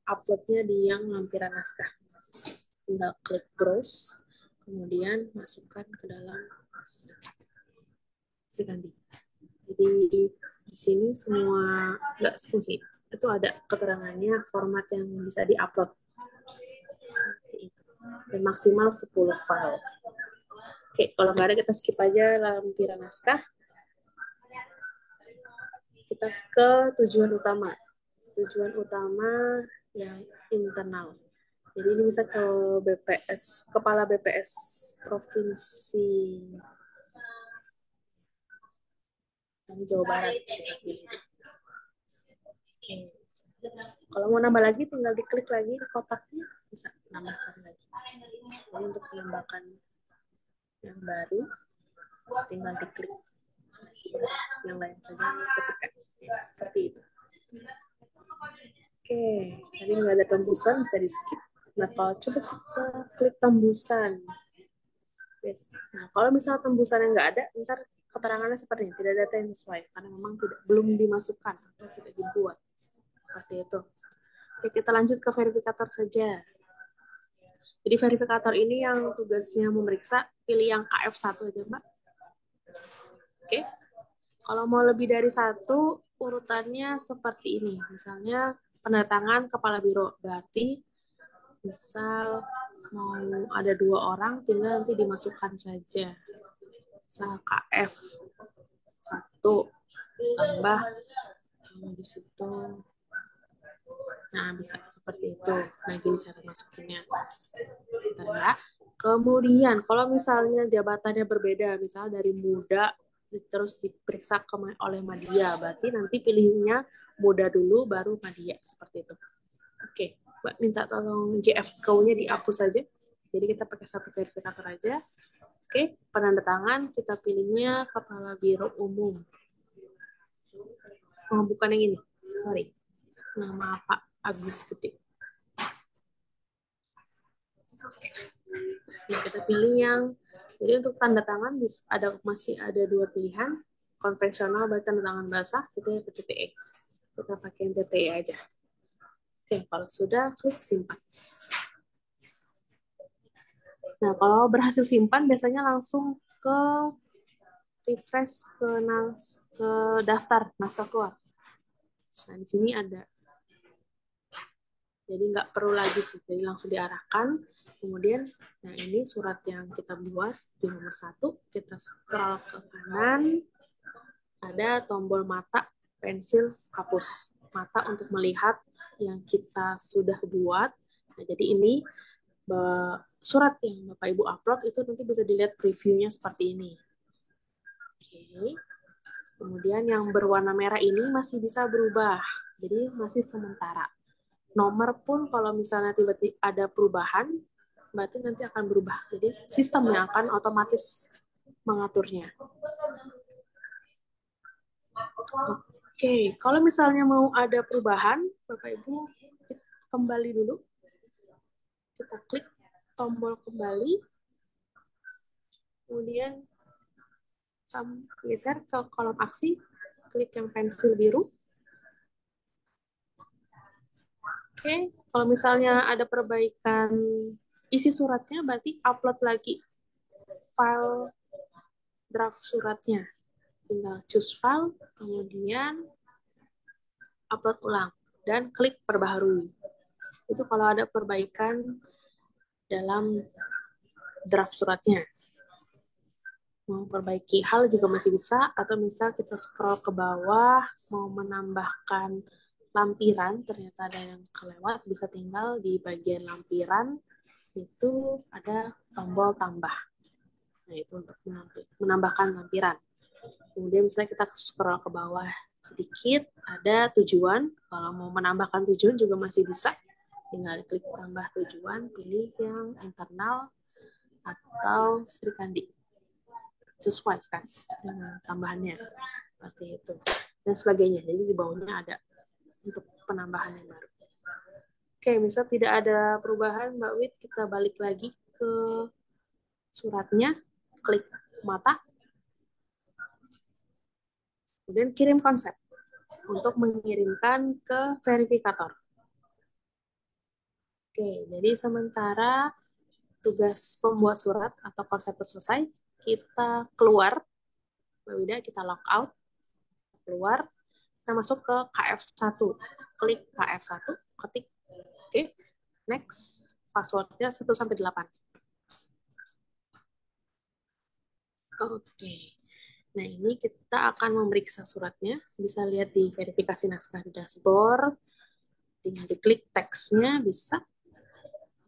uploadnya di yang lampiran naskah. Tinggal klik browse, kemudian masukkan ke dalam Srikandi. Jadi di sini semua nggak sih, itu ada keterangannya format yang bisa diupload. Dan maksimal 10 file. Oke, kalau nggak ada kita skip aja lampiran naskah. Kita ke tujuan utama. Tujuan utama yang internal. Jadi ini bisa ke BPS, Kepala BPS Provinsi Jawa Barat. Oke. Kalau mau nambah lagi, tinggal diklik lagi di kotaknya, bisa nambahkan lagi. Jadi untuk menambahkan yang baru, tinggal diklik yang lain saja ketika seperti itu. Oke, tadi nggak ada tembusan, bisa di skip. Nah, kalau coba kita klik tembusan. Yes. Nah, kalau misalnya tembusan yang nggak ada, ntar keterangannya seperti ini, tidak ada data yang sesuai, karena memang belum dimasukkan atau tidak dibuat. Seperti itu. Oke, kita lanjut ke verifikator saja. Jadi verifikator ini yang tugasnya memeriksa, pilih yang KF1 aja, Mbak. Oke. Kalau mau lebih dari satu, urutannya seperti ini. Misalnya pendatangan kepala biro, berarti misal mau ada 2 orang, tinggal nanti dimasukkan saja. Misal KF1 tambah di situ. Nah, bisa seperti itu. Nah, gini cara masukinnya. Bentar ya. Kemudian, kalau misalnya jabatannya berbeda, misalnya dari muda terus diperiksa oleh Madya, berarti nanti pilihnya muda dulu, baru Madya. Seperti itu. Oke, Mbak minta tolong JFK-nya dihapus saja. Jadi kita pakai satu verifikator aja. Oke, penanda tangan kita pilihnya Kepala Biro Umum. Oh, bukan yang ini. Sorry. Nama Pak Agus Gede. Oke. Nah, kita pilih yang, jadi untuk tanda tangan masih ada 2 pilihan, konvensional berarti tanda tangan basah, kita yang TTE. Kita pakai yang TTE aja. Oke, kalau sudah, klik simpan. Nah, kalau berhasil simpan, biasanya langsung ke refresh ke daftar naskah keluar. Nah, di sini ada. Jadi nggak perlu lagi sih, jadi langsung diarahkan. Kemudian, nah ini surat yang kita buat di nomor 1, kita scroll ke kanan, ada tombol mata, pensil, hapus. Mata untuk melihat yang kita sudah buat. Nah, jadi ini surat yang Bapak Ibu upload itu nanti bisa dilihat previewnya seperti ini. Oke. Kemudian yang berwarna merah ini masih bisa berubah, jadi masih sementara. Nomor pun kalau misalnya tiba-tiba ada perubahan, berarti nanti akan berubah. Jadi sistem yang akan otomatis mengaturnya. Oke, kalau misalnya mau ada perubahan, Bapak Ibu kembali dulu. Kita klik tombol kembali. Kemudian geser ke kolom aksi, klik yang pensil biru. Oke, kalau misalnya ada perbaikan isi suratnya, berarti upload lagi file draft suratnya. Tinggal choose file, kemudian upload ulang, dan klik perbaharui. Itu kalau ada perbaikan dalam draft suratnya. Mau perbaiki hal juga masih bisa, atau misal kita scroll ke bawah, mau menambahkan lampiran, ternyata ada yang kelewat, bisa tinggal di bagian lampiran, itu ada tombol tambah. Nah, itu untuk menambahkan lampiran. Kemudian misalnya kita scroll ke bawah sedikit, ada tujuan. Kalau mau menambahkan tujuan juga masih bisa. Tinggal klik tambah tujuan, pilih yang internal atau Sri Kandi. Sesuaikan dengan tambahannya. Seperti itu. Dan sebagainya. Jadi di bawahnya ada untuk penambahan yang baru. Oke, misal tidak ada perubahan, Mbak Wit, kita balik lagi ke suratnya, klik mata, kemudian kirim konsep untuk mengirimkan ke verifikator. Oke, jadi sementara tugas pembuat surat atau konsep selesai, kita keluar, Mbak Wida, kita log out, keluar, kita masuk ke KF1, klik KF1, ketik, oke, next, passwordnya 1-8. Oke, nah ini kita akan memeriksa suratnya, bisa lihat di verifikasi naskah di dashboard, tinggal diklik teksnya bisa,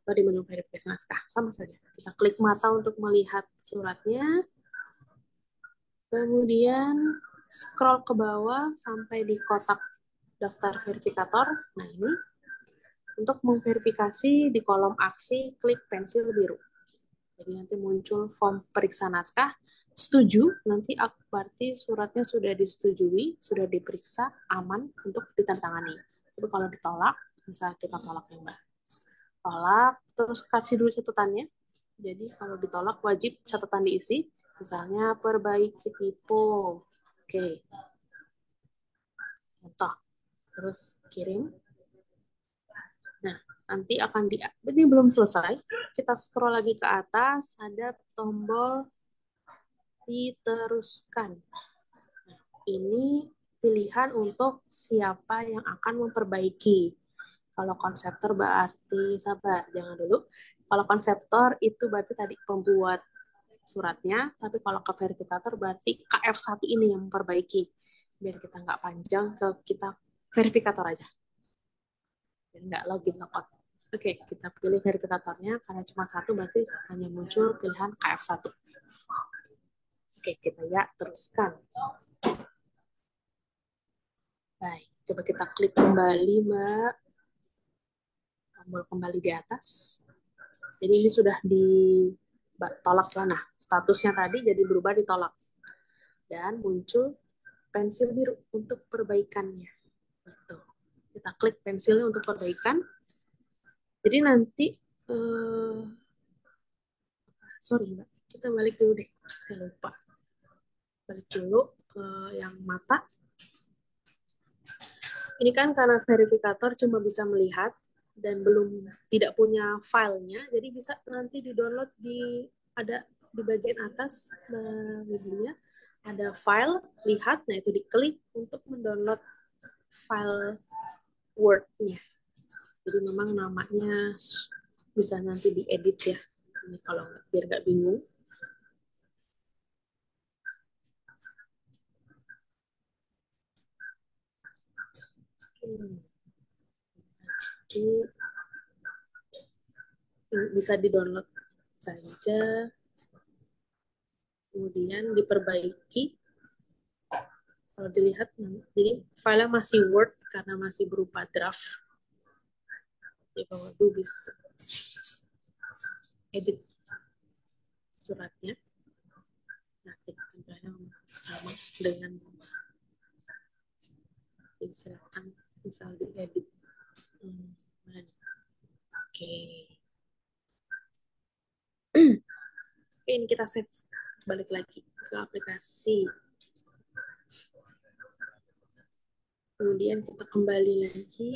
atau di menu verifikasi naskah, sama saja. Kita klik mata untuk melihat suratnya, kemudian scroll ke bawah sampai di kotak daftar verifikator. Nah ini, untuk memverifikasi di kolom aksi, klik pensil biru. Jadi nanti muncul form periksa naskah, setuju, nanti berarti suratnya sudah disetujui, sudah diperiksa, aman untuk ditandatangani. Tapi kalau ditolak, misalnya kita tolak ya Mbak. Tolak, terus kasih dulu catatannya. Jadi kalau ditolak wajib catatan diisi, misalnya perbaiki tipe. Oke. Contoh. Terus kirim. Nah, nanti akan ini belum selesai. Kita scroll lagi ke atas, ada tombol diteruskan. Nah, ini pilihan untuk siapa yang akan memperbaiki. Kalau konseptor berarti sabar, jangan dulu. Kalau konseptor itu berarti tadi pembuat suratnya, tapi kalau ke verifikator berarti KF1 ini yang memperbaiki. Biar kita nggak panjang, kita verifikator aja. Biar nggak login logout. Oke, kita pilih verifikatornya, karena cuma satu berarti hanya muncul pilihan KF1. Oke, kita ya teruskan. Baik, coba kita klik kembali, Mbak. Tombol kembali di atas. Jadi ini sudah ditolak ya. Nah, statusnya tadi jadi berubah ditolak. Dan muncul pensil biru untuk perbaikannya. Gitu. Kita klik pensilnya untuk perbaikan. Jadi nanti, sorry Mbak, kita balik dulu deh. Saya lupa. Balik dulu ke yang mata. Ini kan karena verifikator cuma bisa melihat dan tidak punya filenya, jadi bisa nanti di-download ada di bagian atas medianya ada file, lihat, nah itu diklik untuk mendownload file Word-nya. Jadi memang namanya bisa nanti diedit ya, ini kalau biar nggak bingung. Ini bisa di-download saja, kemudian diperbaiki. Kalau dilihat, jadi filenya masih Word karena masih berupa draft. Jadi Bapak Ibu bisa edit suratnya. Nah, tampilannya sama dengan silakan misal diedit. Oke. Oke, ini kita save. Balik lagi ke aplikasi. Kemudian kita kembali lagi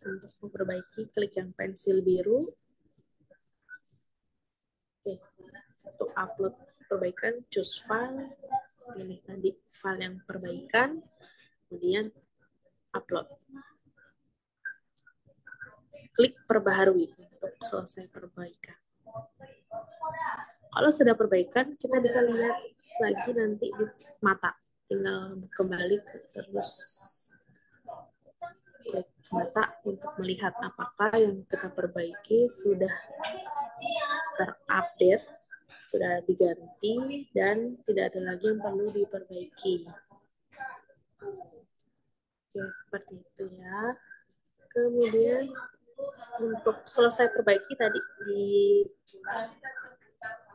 untuk memperbaiki, klik yang pensil biru. Oke, untuk upload perbaikan, choose file, pilih tadi file yang perbaikan, kemudian upload. Klik perbaharui untuk selesai perbaikan. Kalau sudah perbaikan, kita bisa lihat lagi nanti di mata. Tinggal kembali terus klik mata untuk melihat apakah yang kita perbaiki sudah terupdate, sudah diganti, dan tidak ada lagi yang perlu diperbaiki. Oke, seperti itu ya. Kemudian untuk selesai perbaiki tadi di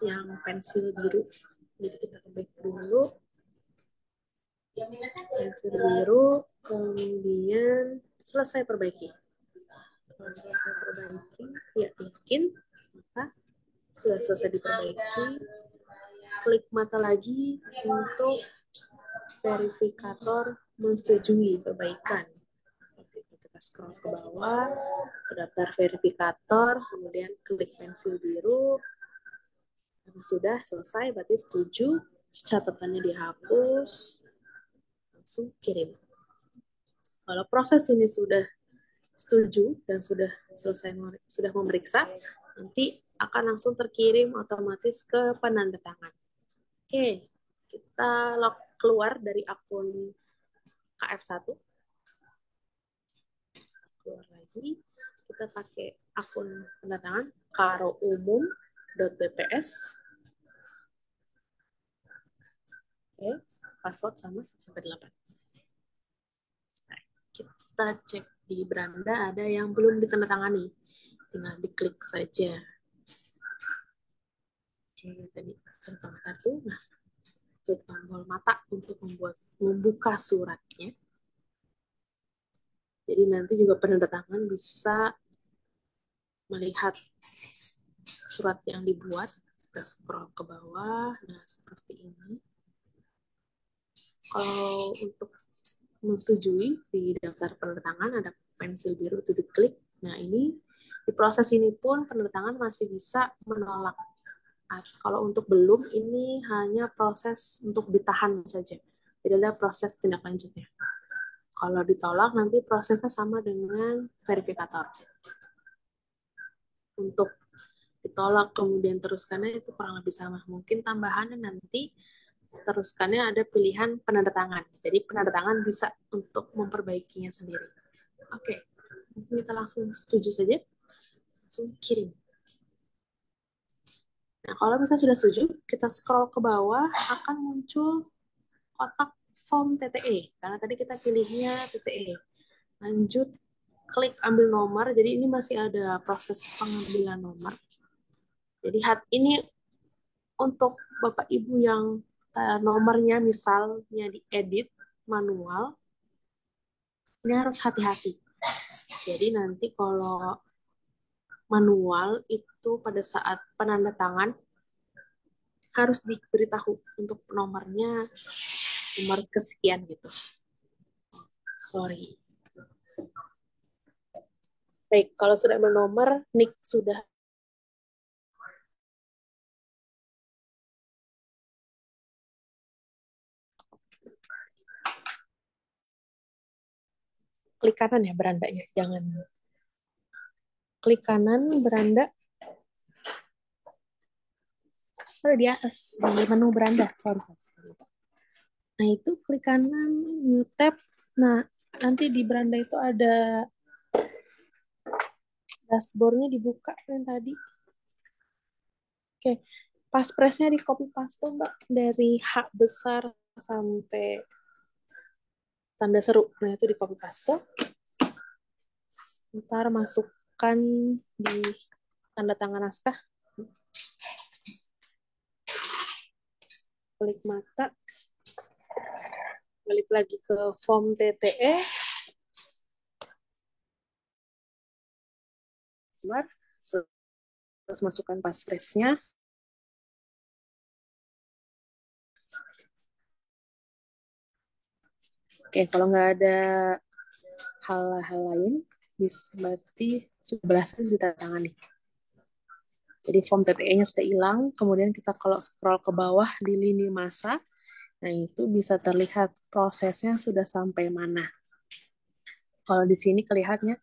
yang pensil biru, jadi kita perbaiki dulu pensil biru, kemudian selesai perbaiki. Kalau selesai perbaiki, ya yakin maka sudah selesai diperbaiki. Klik mata lagi untuk verifikator menyetujui perbaikan. Kita scroll ke bawah, ke daftar verifikator, kemudian klik pensil biru. Karena sudah selesai, berarti setuju. Catatannya dihapus, langsung kirim. Kalau proses ini sudah setuju dan sudah selesai, sudah memeriksa, nanti akan langsung terkirim otomatis ke penandatangan. Oke, kita keluar dari akun KF1. Keluar lagi, kita pakai akun pendatangan karoumum.bps. Oke, password sama sampai 8. Nah, kita cek di beranda ada yang belum ditandatangani. Tinggal diklik saja. Oke, tadi serta mata tuh. Nah, klik tombol mata untuk membuka suratnya. Jadi nanti juga penandatangan bisa melihat surat yang dibuat. Kita scroll ke bawah, nah seperti ini. Kalau untuk menyetujui di daftar penandatangan ada pensil biru itu diklik. Nah ini di proses ini pun penandatangan masih bisa menolak. Kalau untuk belum, ini hanya proses untuk ditahan saja. Tidak ada proses tindak lanjutnya. Kalau ditolak, nanti prosesnya sama dengan verifikator. Untuk ditolak kemudian teruskannya itu kurang lebih sama. Mungkin tambahannya nanti teruskannya ada pilihan penandatangan. Jadi penandatangan bisa untuk memperbaikinya sendiri. Oke, kita langsung setuju saja. Langsung kirim. Nah, kalau misalnya sudah setuju, kita scroll ke bawah, akan muncul kotak form TTE. Karena tadi kita pilihnya TTE. Lanjut, klik ambil nomor. Jadi ini masih ada proses pengambilan nomor. Jadi ini untuk Bapak Ibu yang nomornya misalnya diedit manual, ini harus hati-hati. Jadi nanti kalau manual itu pada saat penandatangan harus diberitahu untuk nomornya nomor kesekian gitu. Sorry. Baik, kalau sudah nomor, NIK sudah klik kanan ya berandanya, jangan klik kanan beranda. Oh, di atas di menu beranda, sorry. Nah itu klik kanan, new tab. Nah nanti di beranda itu ada dashboardnya dibuka yang tadi. Oke, Pas pressnya di copy paste Mbak dari H besar sampai tanda seru. Nah itu di copy paste. Ntar masukkan di tanda tangan naskah. Klik mata. Balik lagi ke form TTE. Keluar. Terus masukkan passphrase-nya. Oke, kalau nggak ada hal-hal lain, berarti sudah berhasil ditandatangani. Jadi form TTE-nya sudah hilang, kemudian kita kalau scroll ke bawah di lini masa, nah itu bisa terlihat prosesnya sudah sampai mana. Kalau di sini kelihatannya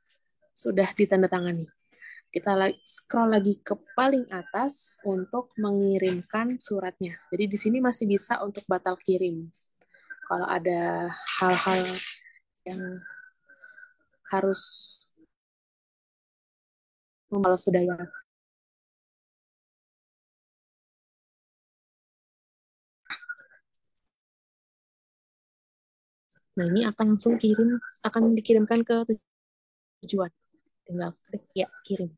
sudah ditandatangani. Kita scroll lagi ke paling atas untuk mengirimkan suratnya. Jadi di sini masih bisa untuk batal kirim. Kalau ada hal-hal yang harus kalau sudah ya. Nah, ini akan langsung akan dikirimkan ke tujuan. Tinggal klik ya, kirim.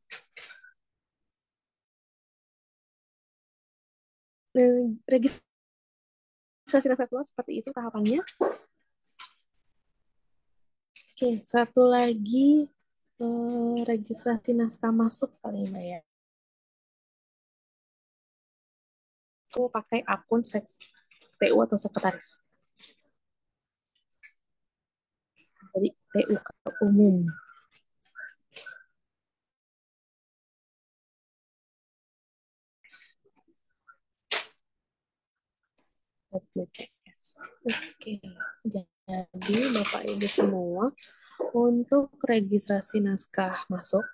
Registrasi naskah keluar seperti itu tahapannya. Oke, satu lagi registrasi naskah masuk kali Mbak ya. Itu pakai akun PU atau sekretaris. Jadi PU umum. Oke, jadi Bapak Ibu semua, untuk registrasi naskah masuk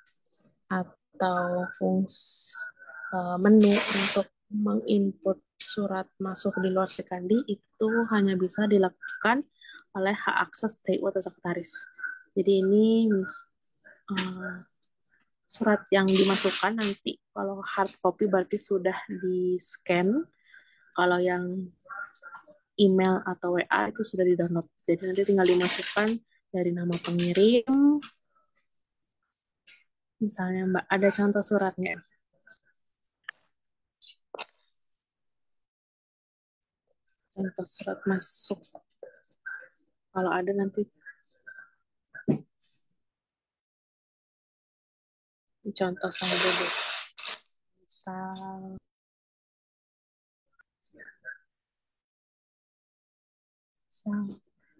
atau fungsi menu untuk menginput surat masuk di luar Srikandi itu hanya bisa dilakukan oleh hak akses TU atau sekretaris. Jadi ini surat yang dimasukkan nanti kalau hard copy berarti sudah di-scan. Kalau yang email atau WA itu sudah di-download. Jadi nanti tinggal dimasukkan dari nama pengirim. Misalnya Mbak, ada contoh suratnya. Contoh surat masuk. Kalau ada nanti. Contoh saja deh. Misal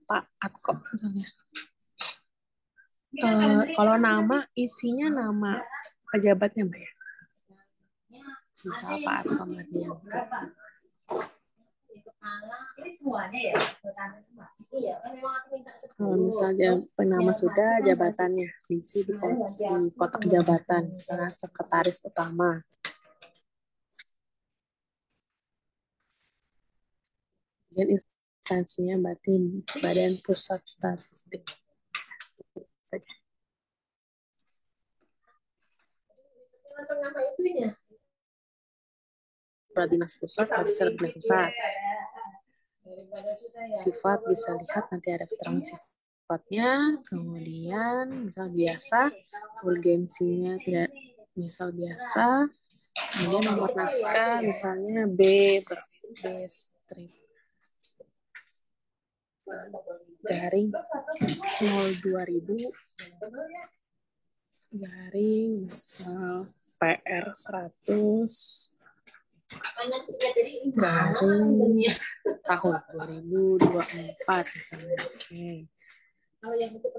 Pak Atko misalnya. Kalau nama isinya nama pejabatnya Mbak ya. Misal Pak Atko Mardianka. Kalau misalnya penama sudah jabatannya diisi di kotak jabatan, misalnya sekretaris utama. Dan instansinya Badan Pusat Statistik. Saja. Langsung nama itunya. Dinas pusat, bisa dinas pusat. Sifat bisa lihat nanti ada keterangan sifatnya, kemudian misal biasa, urgensinya tidak misal biasa, kemudian nomor naskah misalnya B strip garing 02000 garing misal PR 100 garing tahun 2024 misalnya.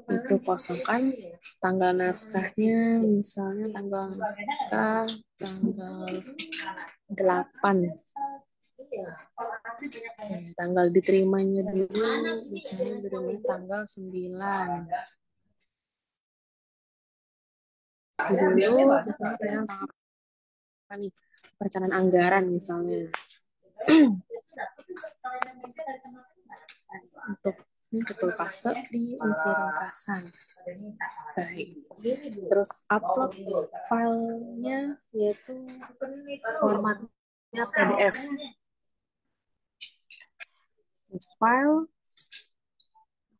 Itu kosongkan tanggal naskahnya misalnya tanggal naskah tanggal 8. Tanggal diterimanya dulu misalnya diterimanya tanggal 9. Dulu misalnya tanggal apa nih? Perencanaan anggaran misalnya. Untuk ini betul paste diisi ringkasan. Baik. Terus upload filenya yaitu format PDF. Terus file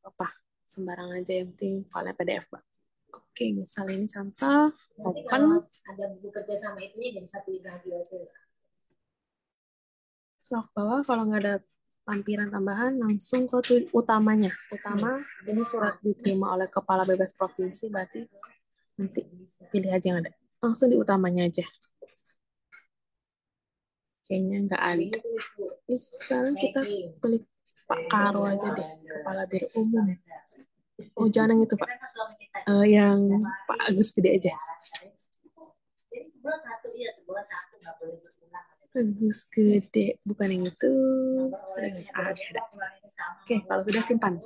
apa sembarang aja yang penting filenya PDF, Pak. Oke, misalnya ini contoh open. Ada buku kerja sama itunya jadi satu lagi aja. Slok bawah kalau nggak ada lampiran tambahan langsung ke utamanya. Utama ini surat diterima oleh kepala bebas provinsi, berarti nanti pilih aja yang ada. Langsung di utamanya aja. Kayaknya nggak ada. Misalnya kita pilih Pak Karo aja deh, kepala biro umum. Oh jangan yang itu Pak, yang Pak Agus gede aja. Jadi sebelah satu iya sebelah satu nggak boleh berulang. Agus gede, bukan yang itu. Ada. Oke, kalau sudah simpan.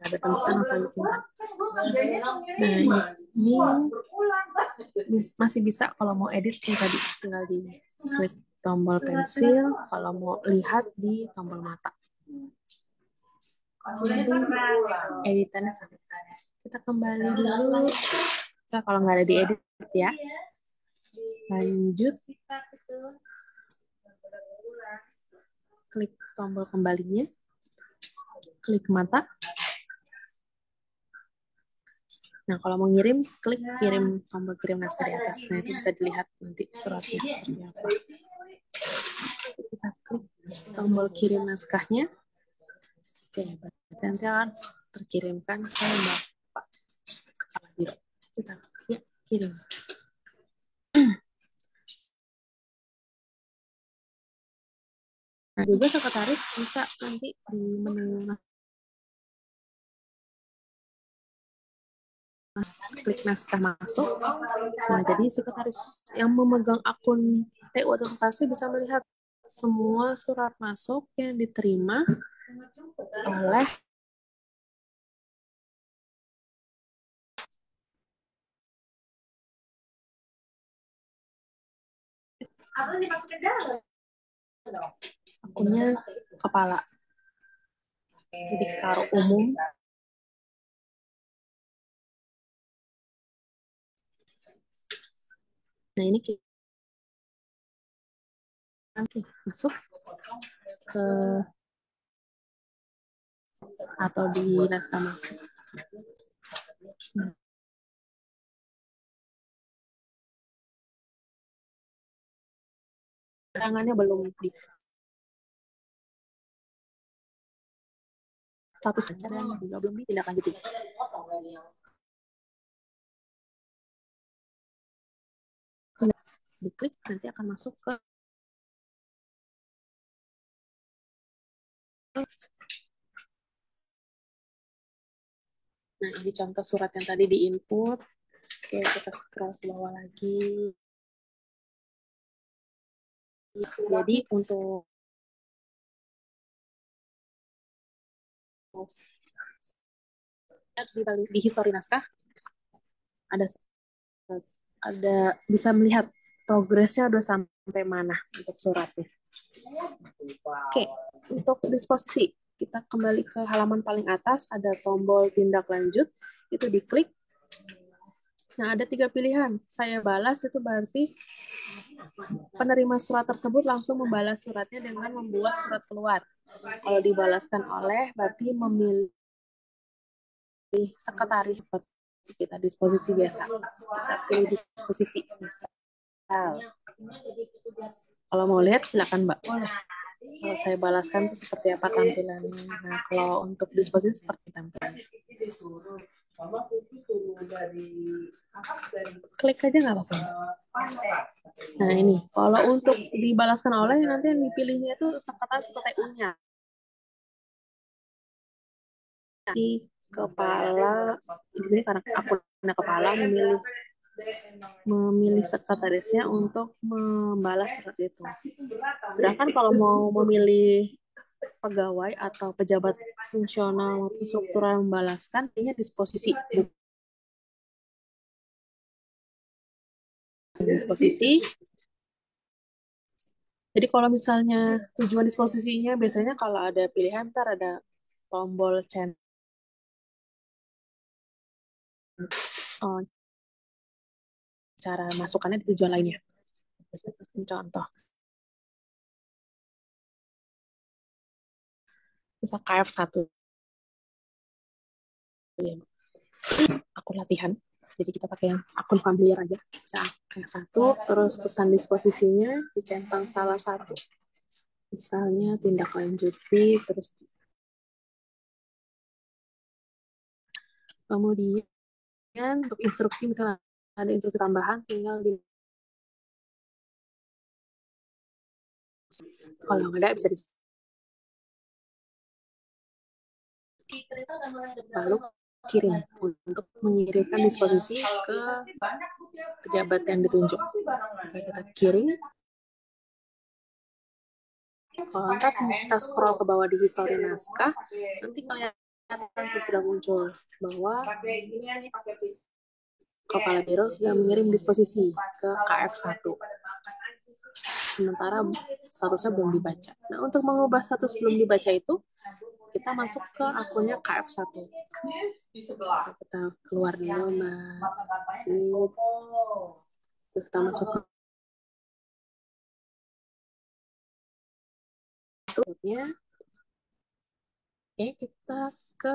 Ada tembusan langsung disimpan. Nah, ini masih bisa kalau mau edit tadi tinggal di klik tombol pensil, kalau mau lihat di tombol mata. Jadi editannya sama. Kita kembali dulu. Nah, kalau nggak ada di edit ya. Lanjut. Klik tombol kembalinya. Klik mata. Nah, kalau mau ngirim, klik kirim tombol kirim naskah di atas. Nah, itu bisa dilihat nanti suratnya seperti apa. Kita klik tombol kirim naskahnya. Oke, berarti nanti akan terkirimkan ke Bapak Kepala Biro. Kita ya, kirim. Nah, juga sekretaris bisa nanti di menu klik naskah masuk. Nah, jadi sekretaris yang memegang akun TU atau sekretaris bisa melihat semua surat masuk yang diterima oleh akunnya kepala. Jadi Karo umum. Nah, ini kita masuk ke atau di naskah masuk. Keterangannya belum di status pencarian juga belum ditindaklanjuti. Diklik nanti akan masuk ke nah ini contoh surat yang tadi diinput. Oke, kita scroll ke bawah lagi. Jadi untuk di histori naskah ada bisa melihat progresnya udah sampai mana untuk suratnya. Oke, untuk disposisi kita kembali ke halaman paling atas, ada tombol tindak lanjut, itu diklik. Nah, ada 3 pilihan. Saya balas itu berarti penerima surat tersebut langsung membalas suratnya dengan membuat surat keluar. Kalau dibalaskan oleh berarti memilih sekretaris seperti kita disposisi biasa. Kita pilih disposisi misal. Kalau mau lihat silakan Mbak. Kalau saya balaskan itu seperti apa tampilannya. Nah, kalau untuk disposisi seperti tampilannya. Klik aja nggak apa-apa. Nah, ini. Kalau untuk dibalaskan oleh, nanti yang dipilihnya itu sekretaris atau TU-nya. Di kepala, di sini karena akunnya kepala memilih sekretarisnya untuk membalas surat itu. Sedangkan kalau mau memilih pegawai atau pejabat fungsional maupun struktural membalaskan, ini disposisi. Jadi kalau misalnya tujuan disposisinya, biasanya kalau ada pilihan, ntar ada tombol channel. Cara masukannya di tujuan lainnya. Contoh, misal KF1. Akun latihan. Jadi kita pakai yang akun familiar aja. Bisa KF1, terus pesan disposisinya dicentang salah satu. Misalnya tindak lanjuti, terus kemudian untuk instruksi misalnya ada instruksi tambahan tinggal di kalau nggak ada bisa di lalu kirim untuk mengirimkan disposisi ke pejabat yang ditunjuk. Saya kita kirim. Kalau ntar kita scroll ke bawah di histori naskah, nanti kelihatan sudah muncul bahwa Kepala Biro sudah mengirim disposisi ke KF1. Sementara statusnya belum dibaca. Nah, untuk mengubah status belum dibaca itu, kita masuk ke akunnya KF1. Kita keluar dulu, terus kita masuk ke akunnya. Oke, kita ke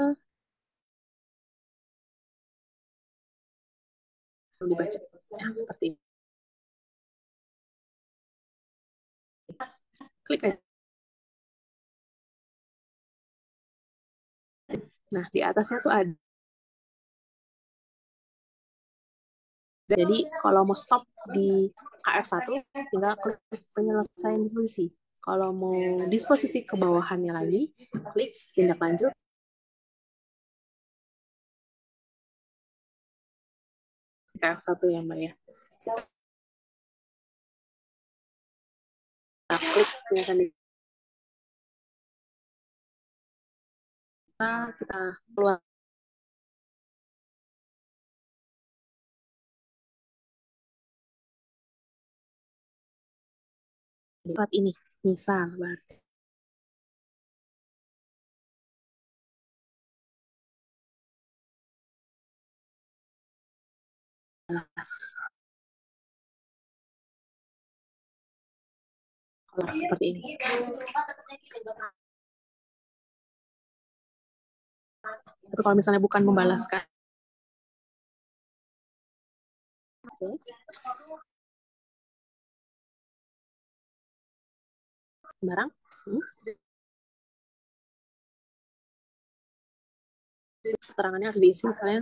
belum dibaca. Nah, seperti ini. Klik aja. Nah, di atasnya tuh ada. Jadi, kalau mau stop di KF1, tinggal klik penyelesaian disposisi. Kalau mau disposisi ke bawahannya lagi, klik tindak lanjut. KF1 ya, Mbak ya. Kita klik penyelesaian kita keluar. Surat ini, misal berarti. Kalau seperti ini. Tapi kalau misalnya bukan membalaskan. Oke. Barang. Keterangannya harus diisi misalnya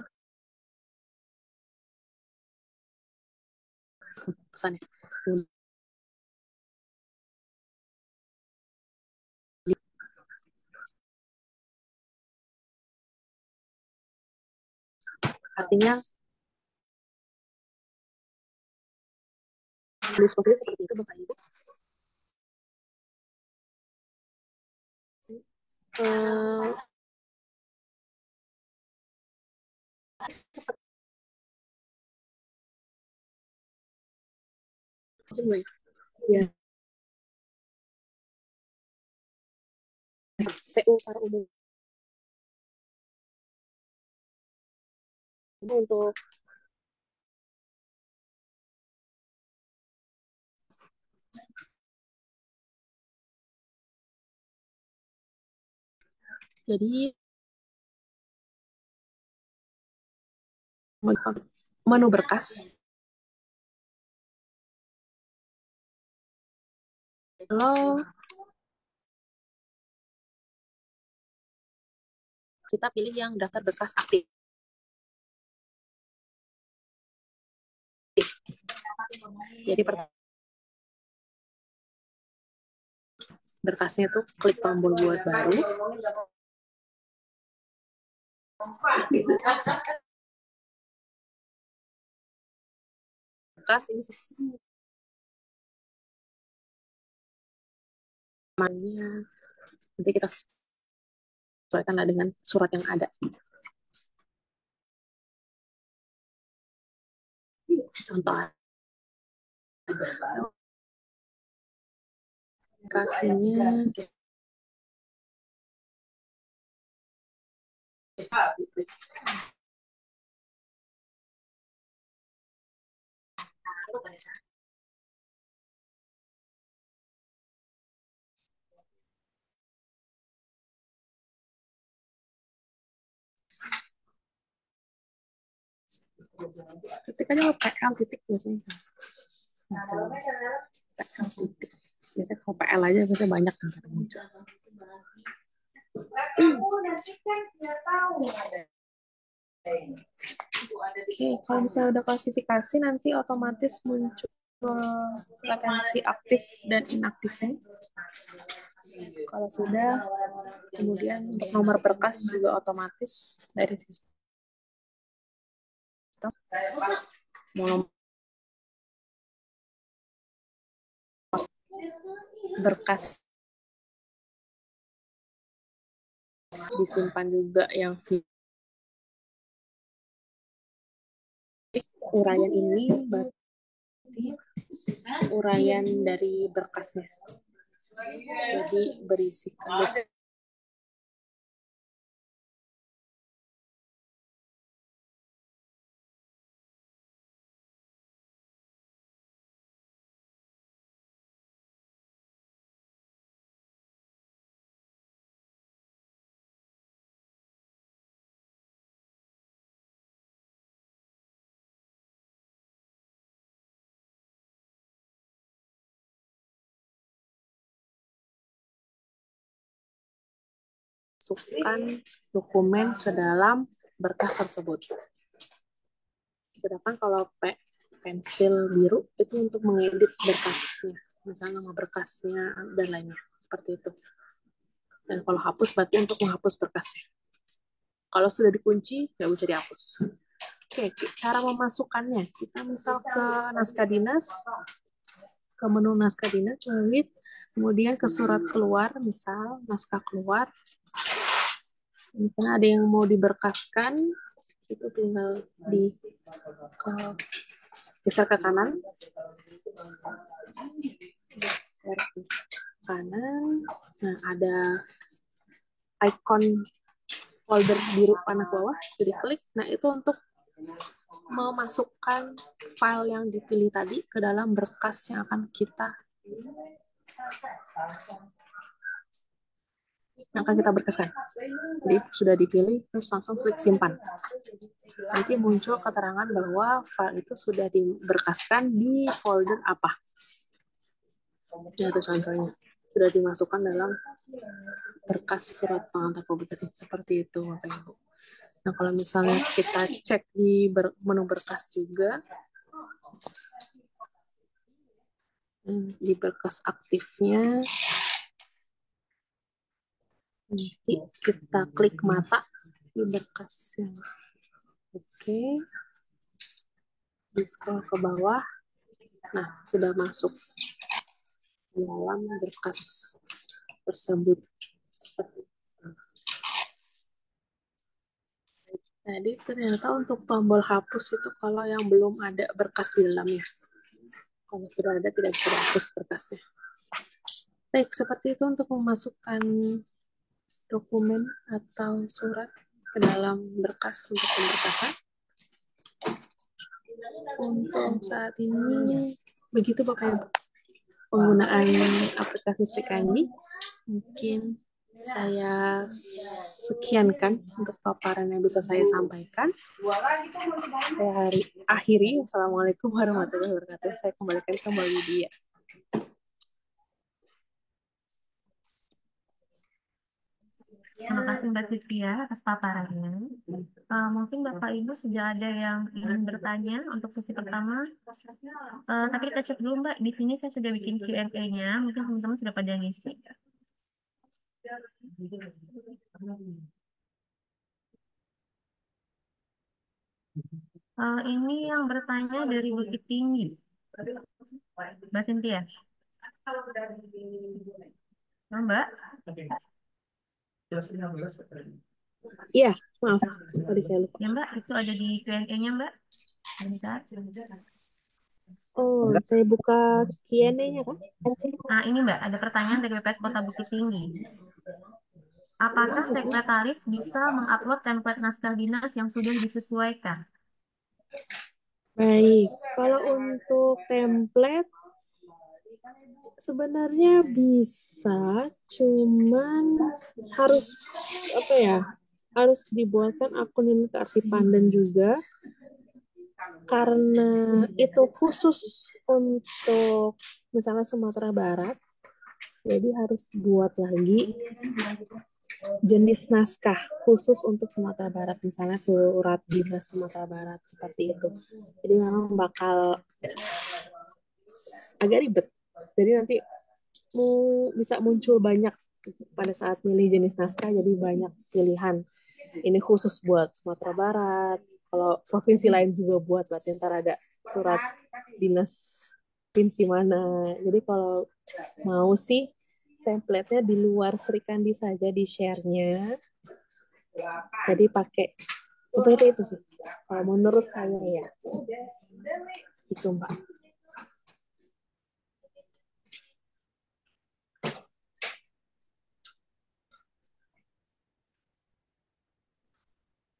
pesannya. Artinya disposisi seperti itu Bapak Ibu. Ya. PU secara umum. Untuk jadi menu berkas. Kalau kita pilih yang daftar berkas aktif. Jadi berkasnya tuh klik tombol buat baru. Berkas ini nanti kita sesuaikanlah dengan surat yang ada. Contoh kasihnya Ketik aja PL titik biasanya. PL titik. Biasanya kalau PL aja biasanya banyak yang muncul. Oke, kalau misalnya udah klasifikasi nanti otomatis muncul latensi aktif dan inaktifnya. Kalau sudah, kemudian untuk nomor berkas juga otomatis dari sistem mau nomor berkas disimpan juga yang uraian ini berarti uraian dari berkasnya. Jadi berisikan masukkan dokumen ke dalam berkas tersebut. Sedangkan kalau pensil biru itu untuk mengedit berkasnya, misalnya nama berkasnya dan lainnya, seperti itu. Dan kalau hapus berarti untuk menghapus berkasnya. Kalau sudah dikunci, nggak bisa dihapus. Oke, cara memasukkannya. Kita misal ke naskah dinas, ke menu naskah dinas, klik, kemudian ke surat keluar, misal naskah keluar. Misalnya ada yang mau diberkaskan, itu tinggal geser ke kanan. Geser ke kanan. Nah, ada ikon folder biru panah bawah, jadi klik. Nah, itu untuk memasukkan file yang dipilih tadi ke dalam berkas yang akan kita berkaskan. Jadi sudah dipilih, terus langsung klik simpan. Nanti muncul keterangan bahwa file itu sudah diberkaskan di folder apa. Ya, itu contohnya. Sudah dimasukkan dalam berkas surat pengantar publikasi. Seperti itu, Bapak Ibu. Nah, kalau misalnya kita cek di menu berkas juga, di berkas aktifnya, nanti kita klik mata di berkas yang oke, di scroll ke bawah. Nah, sudah masuk dalam berkas tersebut. Seperti itu. Jadi ternyata untuk tombol hapus itu kalau yang belum ada berkas di dalamnya. Kalau sudah ada tidak bisa dihapus berkasnya. Baik, seperti itu untuk memasukkan dokumen atau surat ke dalam berkas untuk pemberkasan. Untuk saat ini begitu Bapak Ibu penggunaan aplikasi Sri Kandi. Mungkin saya sekiankan untuk paparan yang bisa saya sampaikan. Saya akhiri. Assalamualaikum warahmatullahi wabarakatuh. Saya kembalikan ke Mbak Lydia. Terima kasih Mbak Cynthia atas paparannya. Mungkin Bapak Ibu sudah ada yang ingin bertanya untuk sesi pertama. Tapi kita cek dulu Mbak. Di sini saya sudah bikin Q&A-nya. Mungkin teman-teman sudah pada ngisi. Ini yang bertanya dari Bukit Tinggi. Mbak Cynthia. Mbak? Iya, maaf. Tadi saya lupa. Ya Mbak, itu ada di Q&A-nya Mbak. Bentar. Oh, saya buka Q&A-nya kan? Nah, ini Mbak, ada pertanyaan dari BPS Kota Bukit Tinggi. Apakah sekretaris bisa mengupload template naskah dinas yang sudah disesuaikan? Baik, kalau untuk template sebenarnya bisa, cuman harus harus dibuatkan akun yang kearsipan dan juga karena itu khusus untuk misalnya Sumatera Barat, jadi harus buat lagi jenis naskah khusus untuk Sumatera Barat, misalnya surat dinas Sumatera Barat seperti itu. Jadi memang bakal agak ribet. Jadi nanti bisa muncul banyak pada saat milih jenis naskah, jadi banyak pilihan. Ini khusus buat Sumatera Barat. Kalau provinsi lain juga buat, berarti ntar ada surat dinas provinsi mana. Jadi kalau mau sih template-nya di luar Serikandi saja di share-nya. Jadi pakai seperti itu sih. Kalau menurut saya ya. Itu Mbak.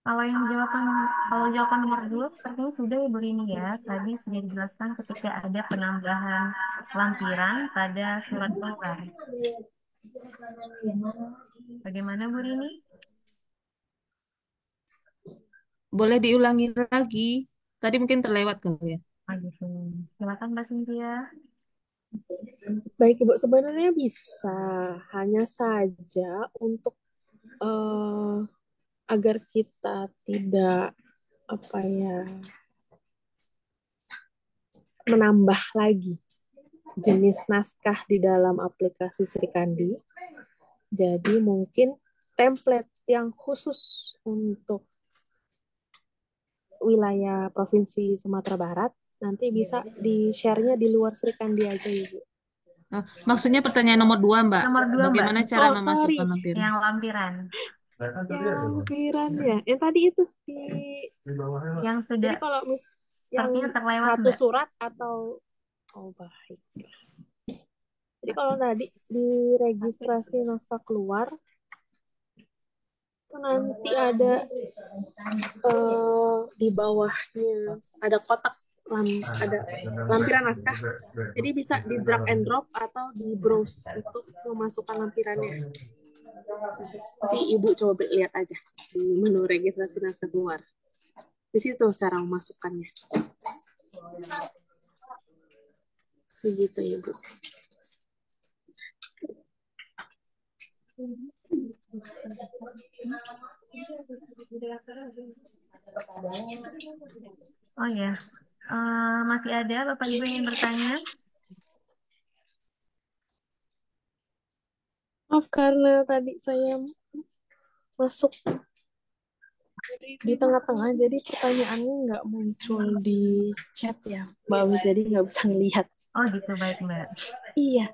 Kalau jawaban nomor 2 sepertinya sudah ya Bu Rini ya. Tadi sudah dijelaskan ketika ada penambahan lampiran pada surat keluar. Bagaimana Bu Rini? Boleh diulangi lagi. Tadi mungkin terlewat kali ya. Oh gitu. Silakan Mbak Cynthia. Baik Ibu, sebenarnya bisa. Hanya saja untuk agar kita tidak menambah lagi jenis naskah di dalam aplikasi Serikandi. Jadi mungkin template yang khusus untuk wilayah Provinsi Sumatera Barat nanti bisa di-share-nya di luar Serikandi aja Ibu. Maksudnya pertanyaan nomor 2, Mbak. Nomor 2 Mbak. Bagaimana cara sorry. memasukkan lampiran? Yang lampiran. Lampiran ya. Yang tadi itu Yang sudah. Jadi kalau yang terlewat, satu Mbak. surat atau baik. Jadi kalau tadi di registrasi naskah keluar itu nanti ada di bawahnya ada kotak ada lampiran naskah. Jadi bisa di drag and drop atau di browse untuk memasukkan lampirannya. Nanti Ibu coba lihat aja di menu registrasi naskah keluar. Di situ cara memasukkannya. Begitu Ibu. Oh ya, masih ada Bapak Ibu yang bertanya? Maaf karena tadi saya masuk di tengah-tengah, jadi pertanyaannya nggak muncul di chat ya, Mbak, jadi nggak bisa ngelihat. Oh gitu, baik Mbak. Iya.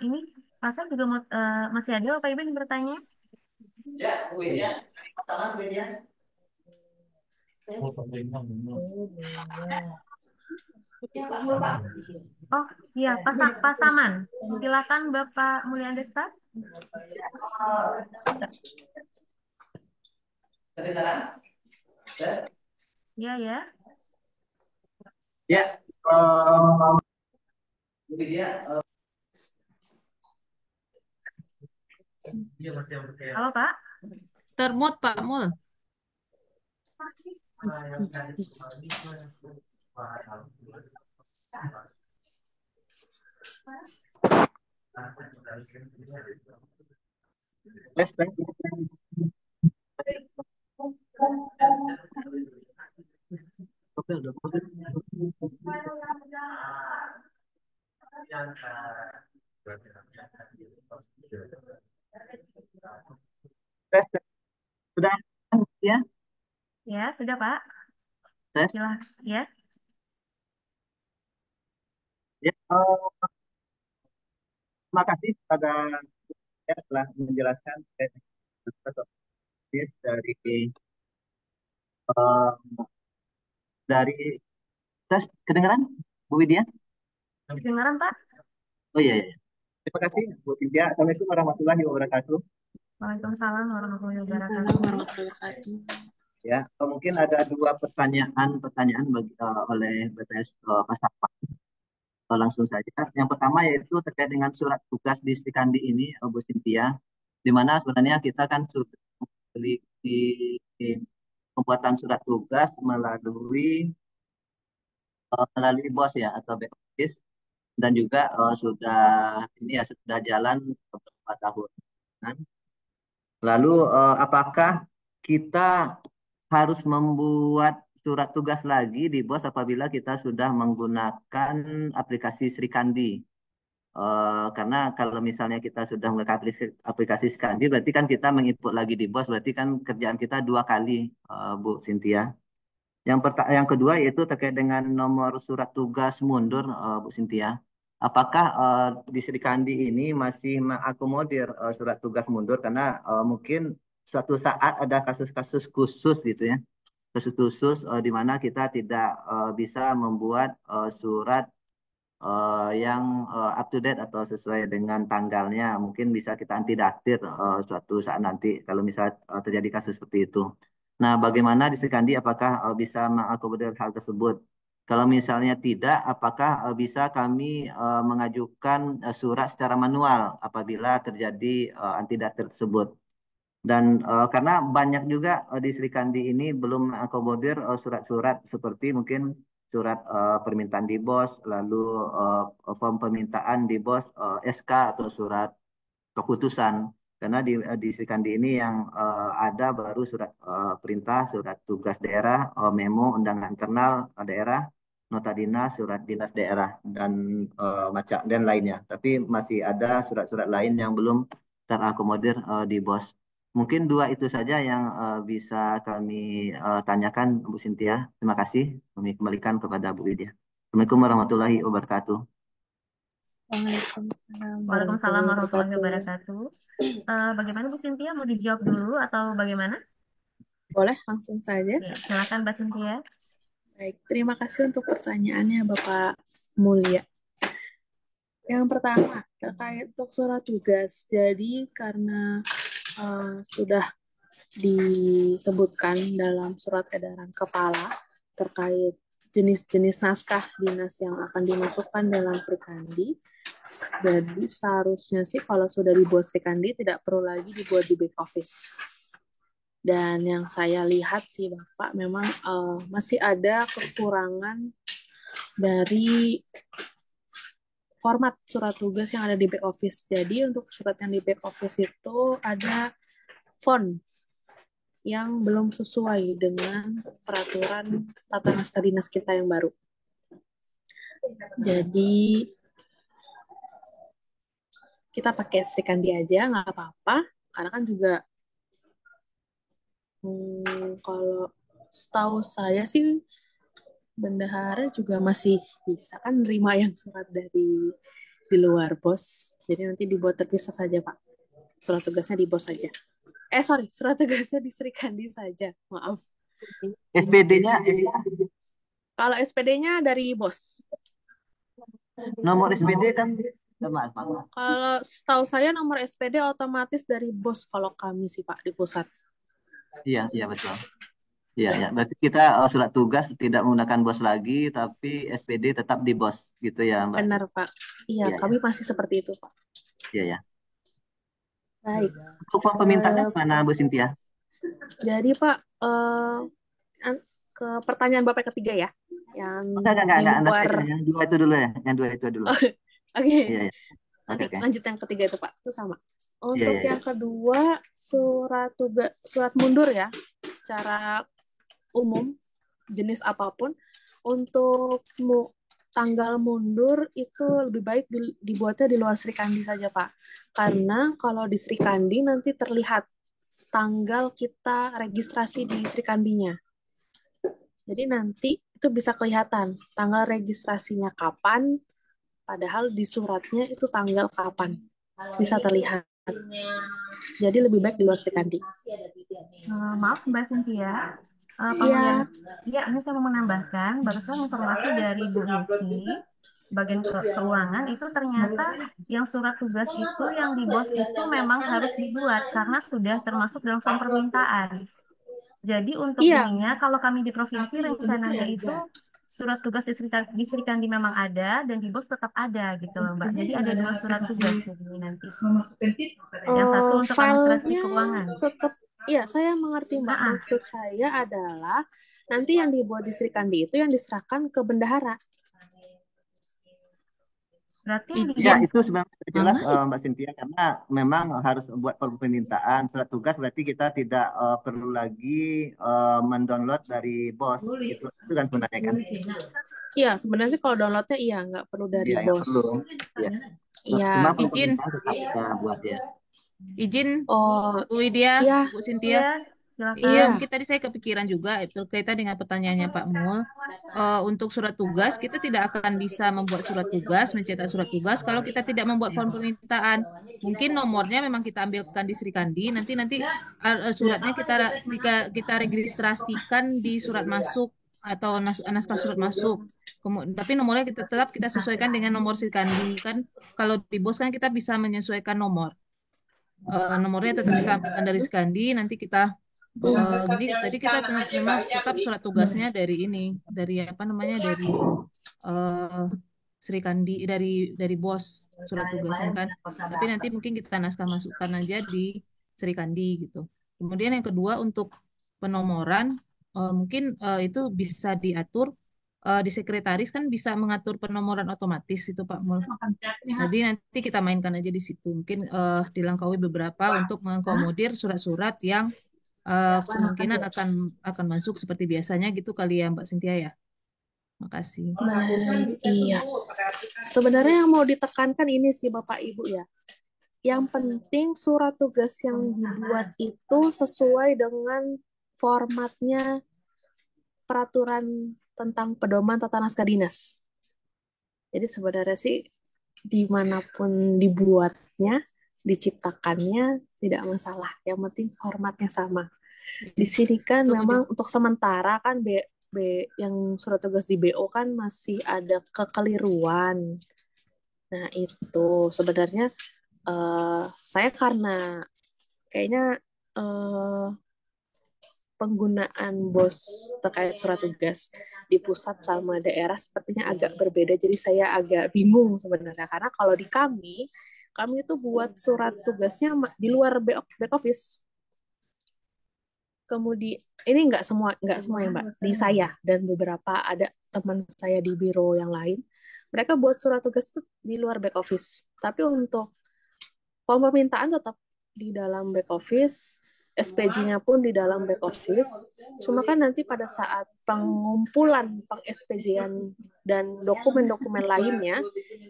Ini Pasal juga masih ada Bapak Ibu yang bertanya? Oh iya, Pasaman. Silakan Bapak Mulyanda Stad. Iya ya. Ya, Halo Pak. Termut Pak Mul. tes sudah ya? Ya, sudah Pak. Tes. Silakan ya. Ya, terima kasih pada telah menjelaskan dari tes kedengaran Bu Widya? Kedengaran Pak? Oh iya, iya. Terima kasih Bu Cynthia. Assalamualaikum warahmatullahi wabarakatuh. Waalaikumsalam warahmatullahi wabarakatuh. Ya, mungkin ada dua pertanyaan oleh BTS Pasapa. Langsung saja. Yang pertama yaitu terkait dengan surat tugas di Serikandi ini, Bu Cynthia, di mana sebenarnya kita kan sudah memiliki pembuatan surat tugas melalui BOS ya atau back office dan juga sudah ini ya sudah jalan beberapa tahun. Kan? Lalu apakah kita harus membuat surat tugas lagi di BOS apabila kita sudah menggunakan aplikasi Sri Kandi? Karena kalau misalnya kita sudah menggunakan aplikasi Sri berarti kan kita menginput lagi di BOS, berarti kan kerjaan kita dua kali, Bu Cynthia. Yang kedua yaitu terkait dengan nomor surat tugas mundur, Bu Cynthia. Apakah di Sri Kandi ini masih mengakomodir surat tugas mundur? Karena mungkin suatu saat ada kasus-kasus khusus gitu ya, kasus khusus di mana kita tidak bisa membuat surat yang up to date atau sesuai dengan tanggalnya. Mungkin bisa kita antidaktir suatu saat nanti kalau misalnya terjadi kasus seperti itu. Nah, bagaimana di Sekandi apakah bisa mengakomodir hal tersebut? Kalau misalnya tidak, apakah bisa kami mengajukan surat secara manual apabila terjadi antidaktir tersebut? Dan karena banyak juga di Sri Kandi ini belum mengakomodir surat-surat seperti mungkin surat permintaan di BOS, lalu form permintaan di BOS, SK atau surat keputusan. Karena di Sri Kandi ini yang ada baru surat perintah, surat tugas daerah, memo undangan internal daerah, nota dinas, surat dinas daerah dan macam dan lainnya. Tapi masih ada surat-surat lain yang belum terakomodir di BOS. Mungkin dua itu saja yang bisa kami tanyakan, Bu Sintia. Terima kasih. Kami kembalikan kepada Bu Widya. Assalamualaikum warahmatullahi wabarakatuh. Waalaikumsalam warahmatullahi wabarakatuh. Bagaimana Bu Cynthia, mau dijawab dulu atau bagaimana? Boleh langsung saja. Ya, silakan Mbak Cynthia. Baik, terima kasih untuk pertanyaannya Bapak Mulia. Yang pertama, terkait untuk surat tugas. Jadi karena sudah disebutkan dalam surat edaran kepala terkait jenis-jenis naskah dinas yang akan dimasukkan dalam Sri Kandi. Jadi seharusnya sih kalau sudah dibuat Sri Kandi tidak perlu lagi dibuat di back office. Dan yang saya lihat sih Bapak memang masih ada kekurangan dari format surat tugas yang ada di back office. Jadi untuk surat yang di back office itu ada font yang belum sesuai dengan peraturan tata naskah dinas kita yang baru. Jadi kita pakai Sri Kandi aja, nggak apa-apa. Karena kan juga kalau setahu saya sih bendahara juga masih bisa kan nerima yang surat dari di luar BOS. Jadi nanti dibuat terpisah saja Pak. Surat tugasnya di BOS saja. Surat tugasnya di Sri Kandi saja. Maaf. SPD-nya? Kalau SPD-nya dari BOS. Nomor SPD kan? Maaf. Kalau setahu saya nomor SPD otomatis dari BOS kalau kami sih Pak di pusat. Iya betul. Iya. Berarti kita surat tugas tidak menggunakan BOS lagi, tapi SPD tetap di BOS gitu ya Mbak? Benar Pak. Iya, kami masih seperti itu Pak. Iya. Baik. Untuk form permintaannya mana Bu Cynthia? Jadi Pak, ke pertanyaan Bapak ketiga ya. Yang enggak. Yang dua itu dulu ya. Yang dua itu dulu. Oke. Iya. Nanti lanjut yang ketiga itu Pak. Itu sama. Untuk Iya. yang kedua, surat mundur ya. Secara umum, jenis apapun. Untuk tanggal mundur itu lebih baik dibuatnya di luar Sri Kandi saja Pak. Karena kalau di Sri Kandi nanti terlihat tanggal kita registrasi di Sri Kandinya. Jadi nanti itu bisa kelihatan tanggal registrasinya kapan, padahal di suratnya itu tanggal kapan. Bisa terlihat. Jadi lebih baik di luar Sri Kandi. Maaf Mbak Cynthia. Ini saya mau menambahkan, barusan informasi dari Bu Yusi, bagian keuangan itu ternyata yang surat tugas itu yang di BOS itu memang harus dibuat karena sudah termasuk dalam form permintaan. Jadi untuk ininya, kalau kami di provinsi rencananya itu surat tugas di Sri Kandi memang ada dan di BOS tetap ada gitu loh Mbak. Jadi ada dua surat tugas ini nanti. Yang satu untuk administrasi keuangan. Iya, saya mengerti Mbak. Ah, Maksud saya adalah nanti yang dibuat di Sri Kandi itu yang diserahkan ke bendahara. berarti yang Ya, Izin itu sebenarnya sudah jelas mana? Mbak Cynthia, karena memang harus buat permintaan surat tugas, berarti kita tidak perlu lagi mendownload dari BOS. Itu kan sebenarnya kan? Iya, sebenarnya sih kalau downloadnya iya, nggak perlu dari Iya, nggak BOS. perlu. Ya, Iya. cuma Izin, permintaan tetap kita buat ya. izin Oh, Bu Widya, iya, Bu Cynthia. iya, Iya, silakan. mungkin tadi saya kepikiran juga berkaitan dengan pertanyaannya Pak Mul. Untuk surat tugas, kita tidak akan bisa membuat surat tugas, mencetak surat tugas kalau kita tidak membuat form permintaan. Mungkin nomornya memang kita ambilkan di Srikandi, nanti suratnya kita registrasikan di surat masuk atau naskah surat masuk. Tapi nomornya tetap kita sesuaikan dengan nomor Srikandi kan. Kalau di BOS kan kita bisa menyesuaikan nomor. Nomornya tetap kita ambilkan dari Srikandi, nanti kita jadi tadi kita memang tetap surat tugasnya dari ini, dari apa namanya, dari eh Sri Kandi, dari bos surat tugasnya kan. Tapi nanti mungkin kita naskah masukkan aja di Sri Kandi gitu. Kemudian yang kedua untuk penomoran, mungkin itu bisa diatur di sekretaris kan bisa mengatur penomoran otomatis itu Pak Mul. Jadi nanti kita mainkan aja di situ. Mungkin dilangkaui beberapa untuk mengakomodir surat-surat yang kemungkinan akan masuk seperti biasanya gitu kali ya Mbak Cynthia ya. Makasih. nah, iya. Sebenarnya yang mau ditekankan ini sih Bapak Ibu ya. Yang penting surat tugas yang dibuat itu sesuai dengan formatnya peraturan tentang pedoman tata naskah dinas. Jadi sebenarnya sih dimanapun dibuatnya, diciptakannya tidak masalah. Yang penting formatnya sama. Di sini kan Setuju. memang untuk sementara kan yang surat tugas di BO kan masih ada kekeliruan. Nah itu sebenarnya saya karena kayaknya penggunaan BOS terkait surat tugas di pusat sama daerah sepertinya agak berbeda. Jadi saya agak bingung sebenarnya karena kalau di kami itu buat surat tugasnya di luar back office. Kemudian ini nggak semua ya Mbak, di saya dan beberapa ada teman saya di biro yang lain, mereka buat surat tugas itu di luar back office. Tapi untuk form permintaan tetap di dalam back office, SPJ-nya pun di dalam back office. Cuma kan nanti pada saat pengumpulan peng-SPJ-an dan dokumen-dokumen lainnya,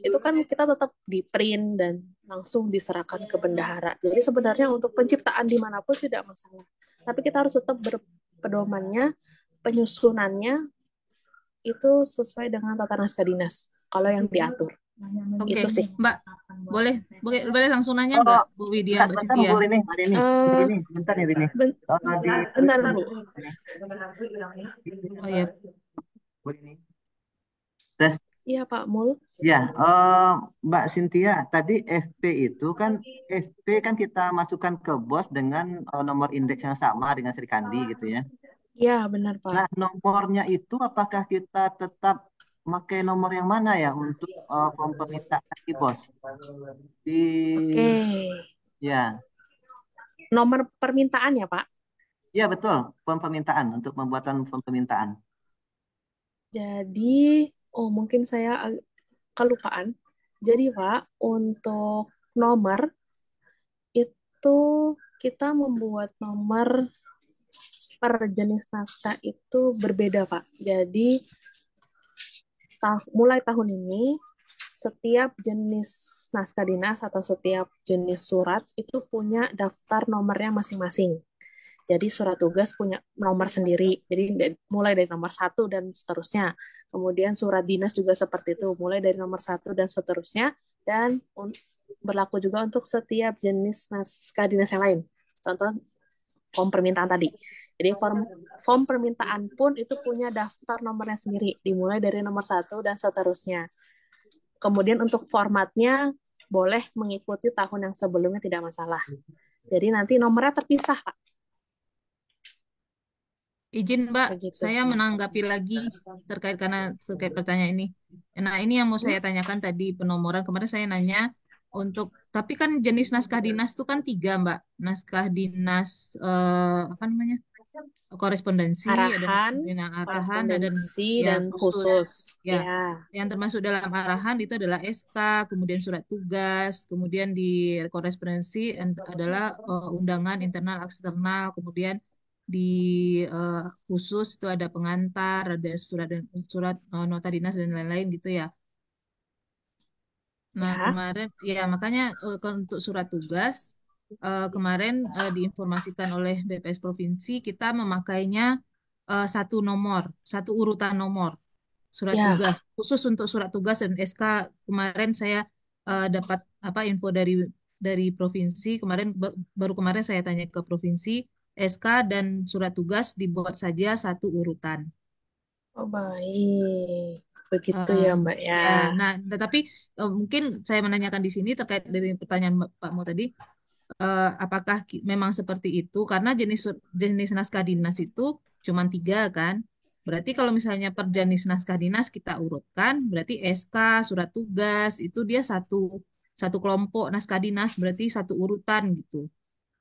itu kan kita tetap di print dan langsung diserahkan ke bendahara. Jadi sebenarnya untuk penciptaan dimanapun tidak masalah. Tapi kita harus tetap berpedomannya, penyusunannya itu sesuai dengan tata naskah dinas. Kalau yang diatur. Oke, Itu sih. Mbak, boleh langsung nanya nggak Bu Widya, Mbak Sebentar Cynthia? Bu Rini, Mbak Rini. Eh, Ini, bentar ya Rini. ben- Di bentar, ini, Bu. Oh ya, Bu Rini. Tes. Iya, Pak Mul. Ya, Mbak Cynthia, tadi FP kan kita masukkan ke BOS dengan nomor indeks yang sama dengan Sri Kandi gitu ya. Iya, benar, Pak. Nah, nomornya itu apakah kita tetap pakai nomor yang mana ya untuk form permintaan di BOS? Oke. Ya, Nomor permintaan ya, Pak? ya betul, form permintaan untuk pembuatan form permintaan. Jadi, mungkin saya kelupaan. Jadi, Pak, untuk nomor itu kita membuat nomor per jenis naskah itu berbeda, Pak. Jadi, mulai tahun ini, setiap jenis naskah dinas atau setiap jenis surat itu punya daftar nomornya masing-masing. Jadi surat tugas punya nomor sendiri. Jadi mulai dari nomor 1 dan seterusnya. Kemudian surat dinas juga seperti itu, mulai dari nomor 1 dan seterusnya. Dan berlaku juga untuk setiap jenis naskah dinas yang lain. Contoh form permintaan tadi. Jadi form permintaan pun itu punya daftar nomornya sendiri, dimulai dari nomor 1 dan seterusnya. Kemudian untuk formatnya boleh mengikuti tahun yang sebelumnya, tidak masalah. Jadi nanti nomornya terpisah, Pak. izin Mbak, Begitu. saya menanggapi lagi terkait pertanyaan ini. Nah, ini yang mau saya tanyakan tadi penomoran. Kemarin saya nanya Tapi kan jenis naskah dinas itu kan tiga, Mbak. Naskah dinas apa namanya? Korespondensi, ada Arahan, naskah dinas arahan, ada korespondensi, ya dan khusus. khusus. Ya, Ya, yang termasuk dalam arahan itu adalah SK, kemudian surat tugas, kemudian di korespondensi adalah undangan internal eksternal, kemudian di eh, khusus itu ada pengantar, ada surat nota dinas dan lain-lain gitu ya. Nah, ya, kemarin ya makanya untuk surat tugas kemarin diinformasikan oleh BPS Provinsi kita memakainya satu nomor, satu urutan nomor surat ya. tugas khusus untuk surat tugas dan SK. Kemarin saya dapat apa info dari provinsi kemarin, baru kemarin saya tanya ke provinsi, SK dan surat tugas dibuat saja satu urutan. Oh, baik. Begitu Eh, ya, Mbak ya. ya, nah, tetapi mungkin saya menanyakan di sini terkait dari pertanyaan Pak Mo tadi, apakah memang seperti itu? Karena jenis naskah dinas itu cuma tiga kan? Berarti kalau misalnya per jenis naskah dinas kita urutkan, berarti SK, surat tugas itu dia satu satu kelompok naskah dinas, berarti satu urutan gitu.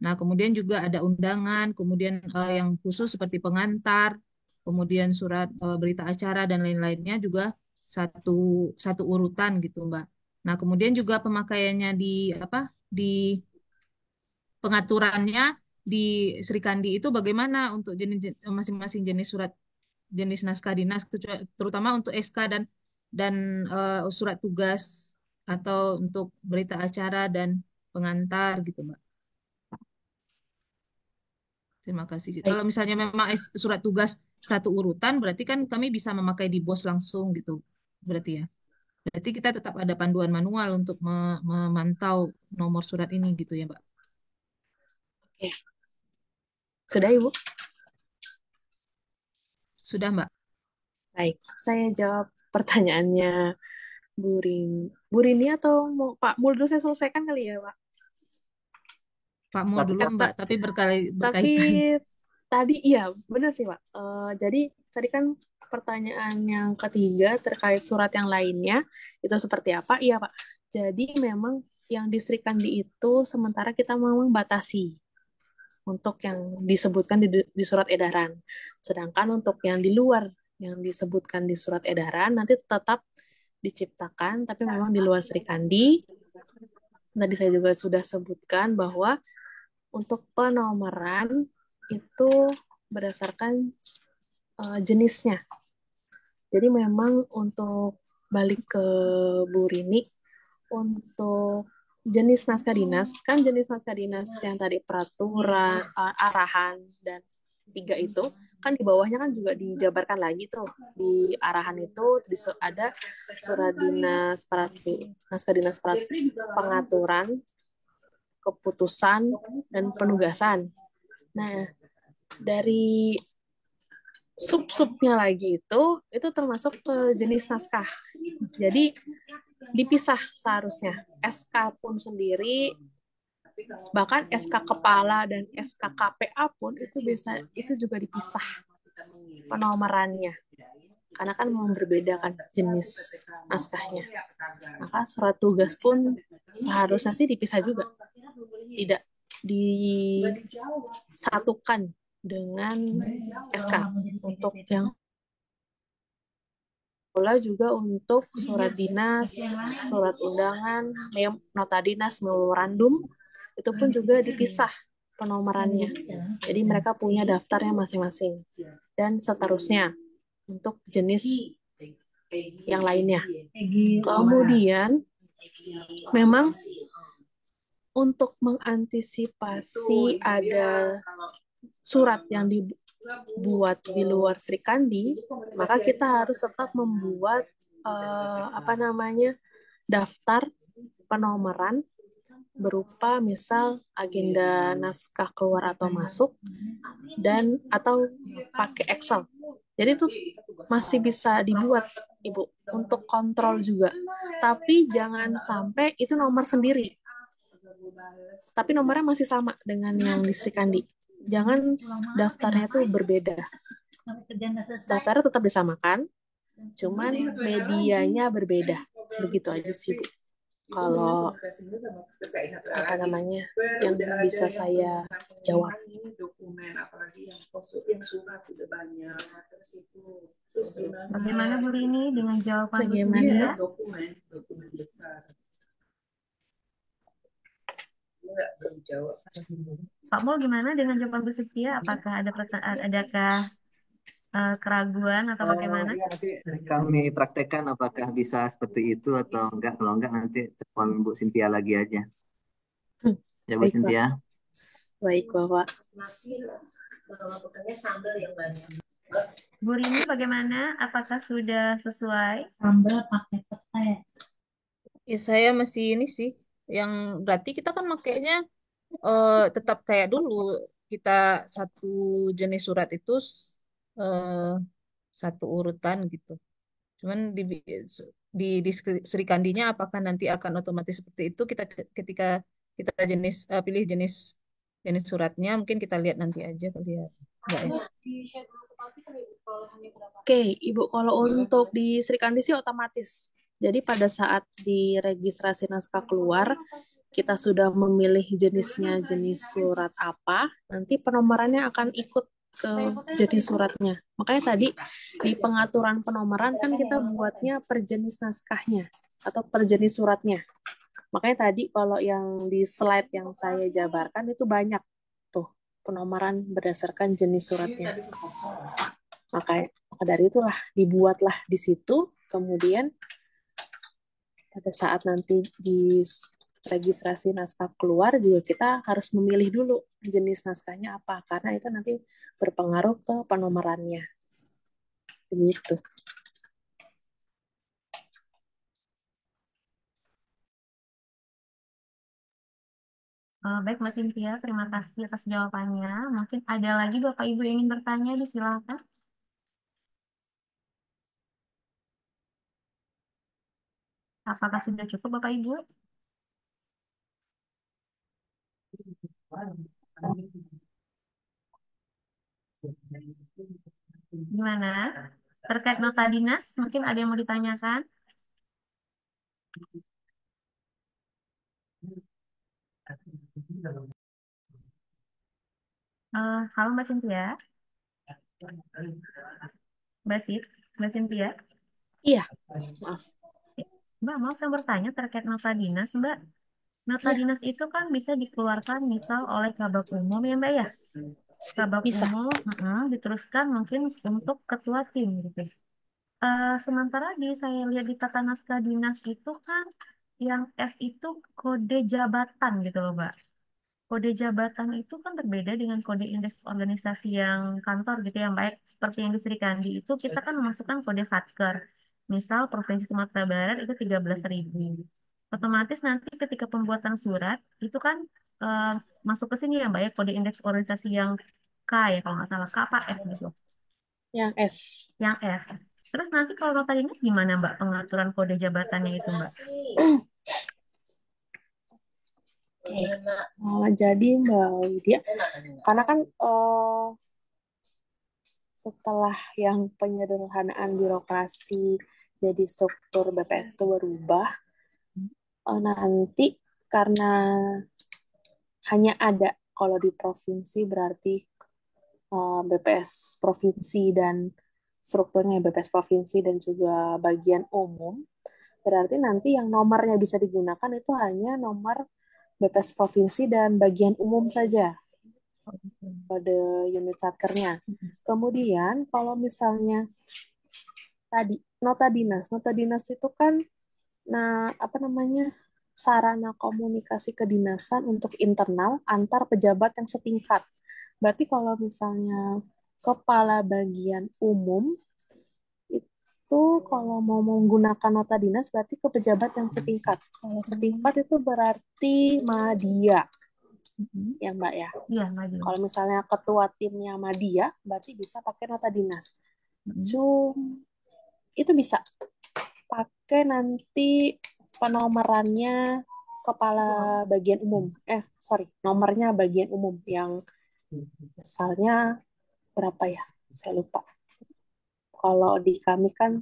Nah, kemudian juga ada undangan, kemudian yang khusus seperti pengantar, kemudian surat berita acara dan lain-lainnya juga satu satu urutan gitu, Mbak. Nah, kemudian juga pemakaiannya di apa? Di pengaturannya di Sri Kandi itu bagaimana untuk masing-masing jenis surat jenis naskah dinas, terutama untuk SK dan surat tugas atau untuk berita acara dan pengantar gitu, Mbak. Terima kasih. Baik. Kalau misalnya memang surat tugas satu urutan, berarti kan kami bisa memakai di BOS langsung gitu. Berarti ya. Berarti kita tetap ada panduan manual untuk memantau nomor surat ini gitu ya, Mbak. Oke. Sudah, Ibu? Sudah, Mbak. Baik. Saya jawab pertanyaannya Bu Rini atau mau Pak Mul dulu saya selesaikan kali ya, Pak? Pak Mul dulu, Mbak, tapi Tapi berkaitan. tadi iya benar sih, Pak. Jadi tadi kan pertanyaan yang ketiga terkait surat yang lainnya itu seperti apa? Iya, Pak. Jadi memang yang di Sri Kandi itu sementara kita memang batasi untuk yang disebutkan di surat edaran. Sedangkan untuk yang di luar yang disebutkan di surat edaran nanti tetap diciptakan, tapi memang di luar Sri Kandi. Tadi saya juga sudah sebutkan bahwa untuk penomoran itu berdasarkan jenisnya. Jadi memang untuk balik ke Bu Rini, untuk jenis naskah dinas, kan jenis naskah dinas yang tadi peraturan, arahan, dan tiga itu, kan di bawahnya kan juga dijabarkan lagi tuh. Di arahan itu ada surat dinas naskah dinas pengaturan, keputusan, dan penugasan. Nah, dari sub-subnya lagi itu termasuk jenis naskah. Jadi dipisah seharusnya. SK pun sendiri, bahkan SK kepala dan SK KPA pun itu juga dipisah penomorannya. Karena kan memang berbeda kan jenis naskahnya. Maka surat tugas pun seharusnya sih dipisah juga. Tidak disatukan dengan SK untuk yang pula juga untuk surat dinas, surat undangan, nota dinas, memorandum, itu pun juga dipisah penomorannya. Jadi mereka punya daftarnya masing-masing. Dan seterusnya untuk jenis yang lainnya. Kemudian memang untuk mengantisipasi ada surat yang dibuat di luar Sri Kandi, maka kita harus tetap membuat daftar penomoran berupa misal agenda naskah keluar atau masuk dan atau pakai Excel. Jadi itu masih bisa dibuat, Ibu, untuk kontrol juga. Tapi jangan sampai itu nomor sendiri. Tapi nomornya masih sama dengan yang di Sri Kandi. Jangan daftarnya itu berbeda. Daftarnya tetap disamakan, cuman medianya berbeda. Begitu aja sih, Bu. kalau apa namanya yang bisa saya jawab. Bagaimana Bu Rini dengan jawaban Bu Bagaimana? Cynthia? Pak Mul gimana dengan jawaban Bu Cynthia? Apakah adakah keraguan atau bagaimana? Ya, nanti kami praktekkan apakah bisa seperti itu atau enggak. Kalau enggak nanti telepon Bu Cynthia lagi aja. Ya Bu Baik, Pak. Cynthia. Baik, Bapak. Bu Rini bagaimana? Apakah sudah sesuai? Sambal pakai petai. Ya, saya masih ini sih, yang berarti kita kan makainya tetap kayak dulu. Kita satu jenis surat itu eh, satu urutan gitu. Cuman di Sri Kandinya apakah nanti akan otomatis seperti itu? Kita ketika kita pilih jenis jenis suratnya, mungkin kita lihat nanti aja kali ya. Enggak ya? Oke, Ibu, kalau untuk di Sri Kandi sih otomatis. Jadi pada saat di registrasi naskah keluar, kita sudah memilih jenisnya, jenis surat apa, nanti penomorannya akan ikut ke jenis suratnya. Makanya tadi di pengaturan penomoran kan kita buatnya per jenis naskahnya atau per jenis suratnya. Makanya tadi kalau yang di slide yang saya jabarkan itu banyak tuh penomoran berdasarkan jenis suratnya. Maka dari itulah dibuatlah di situ, kemudian pada saat nanti di registrasi naskah keluar juga kita harus memilih dulu jenis naskahnya apa, karena itu nanti berpengaruh ke penomorannya. Begitu. Baik Mbak Cynthia, terima kasih atas jawabannya. Mungkin ada lagi Bapak Ibu yang ingin bertanya, disilakan. Apakah sudah cukup Bapak Ibu? Gimana? Terkait nota dinas, mungkin ada yang mau ditanyakan? Halo Mbak Cynthia. Mbak Cynthia. Iya, maaf. Mbak, mau saya bertanya terkait nota dinas, Mbak. Nota dinas itu kan bisa dikeluarkan misal oleh Kabak Umum ya, Mbak ya? Kabak Bisa. Umum diteruskan mungkin untuk ketua tim gitu. Sementara saya lihat di tata naskah dinas itu kan yang S itu kode jabatan gitu loh, Mbak. Kode jabatan itu kan berbeda dengan kode indeks organisasi yang kantor gitu yang baik seperti yang di Sri Kandi itu kita kan memasukkan kode satker. Misal Provinsi Sumatera Barat itu 13.000. Otomatis nanti ketika pembuatan surat itu kan eh, masuk ke sini ya Mbak ya kode indeks organisasi yang K ya kalau nggak salah K apa S gitu. Yang S. Yang S. Terus nanti kalau nota dinas gimana Mbak pengaturan kode jabatannya itu Mbak? Jadi Mbak Widya, karena kan setelah yang penyederhanaan birokrasi jadi struktur BPS itu berubah, nanti karena hanya ada kalau di provinsi berarti BPS provinsi dan strukturnya BPS provinsi dan juga bagian umum, berarti nanti yang nomornya bisa digunakan itu hanya nomor BPS provinsi dan bagian umum saja pada unit satkernya. Kemudian kalau misalnya tadi nota dinas itu kan apa namanya sarana komunikasi kedinasan untuk internal antar pejabat yang setingkat. Berarti kalau misalnya kepala bagian umum itu kalau mau menggunakan nota dinas berarti ke pejabat yang setingkat. Kalau setingkat itu berarti Madya. Ya Mbak ya. Iya, Madya. Kalau misalnya ketua timnya Madya berarti bisa pakai nota dinas. Itu bisa pakai nanti penomorannya kepala bagian umum. Nomornya bagian umum yang misalnya berapa ya? Saya lupa. Kalau di kami kan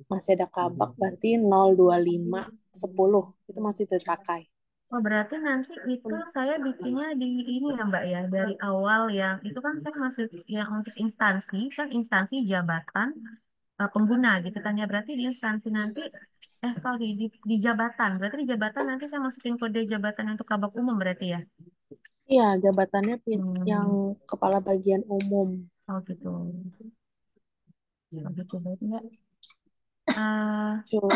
masih ada kabak berarti 025 10 itu masih terpakai. Oh, berarti nanti itu saya bikinnya di ini ya Mbak ya, dari awal yang itu kan saya masuk yang untuk instansi, kan instansi jabatan pengguna gitu kan ya. Berarti di instansi nanti, sorry, di jabatan. Berarti di jabatan nanti saya masukin kode jabatan untuk kabak umum berarti ya. Iya, jabatannya yang Hmm, kepala bagian umum. oh gitu. Oh gitu, baik Mbak. Eh, Cuma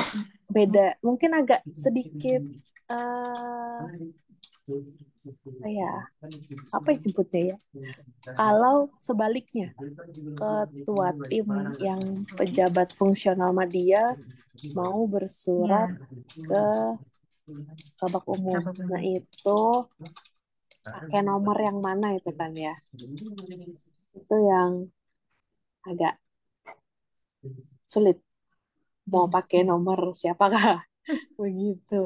beda, mungkin agak sedikit eh ya apa nyebutnya ya? Kalau sebaliknya ketua tim yang pejabat fungsional media mau bersurat ya, ke kabak umum. kabak Nah, umum. itu pakai nomor yang mana itu kan ya? Itu yang agak sulit. Mau pakai nomor siapakah? Begitu.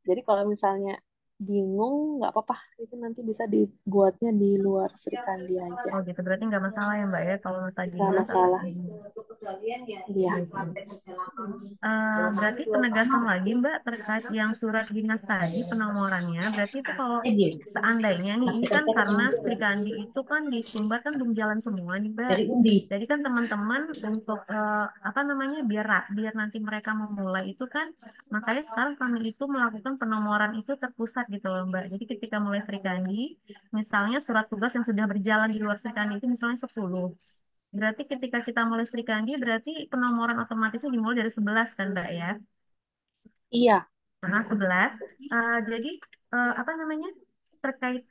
Jadi kalau misalnya bingung, nggak apa-apa. Itu nanti bisa dibuatnya di luar Sri Kandi aja. Oh gitu, berarti nggak masalah ya Mbak ya kalau tadi Nggak Mas. masalah. Untuk kecualian ya Iya. Baik, baik. praktek kecelakaan. Berarti penegasan lagi Mbak terkait yang surat dinas tadi penomorannya. Berarti itu kalau gitu. seandainya nih ini Masih kan kerja ke karena sini Sri Kandi itu kan di Sumbar kan belum jalan semua nih Mbak. dari Undi. Jadi kan teman-teman untuk apa namanya biar nanti mereka memulai itu kan makanya sekarang kami itu melakukan penomoran itu terpusat gitu loh Mbak. Jadi ketika mulai Sri Kandi, misalnya surat tugas yang sudah berjalan di luar Sri Kandi itu misalnya 10. Berarti ketika kita mulai Sri Kandi, berarti penomoran otomatisnya dimulai dari 11 kan, Mbak ya? Iya. Nah, 11. Jadi, apa namanya? Terkait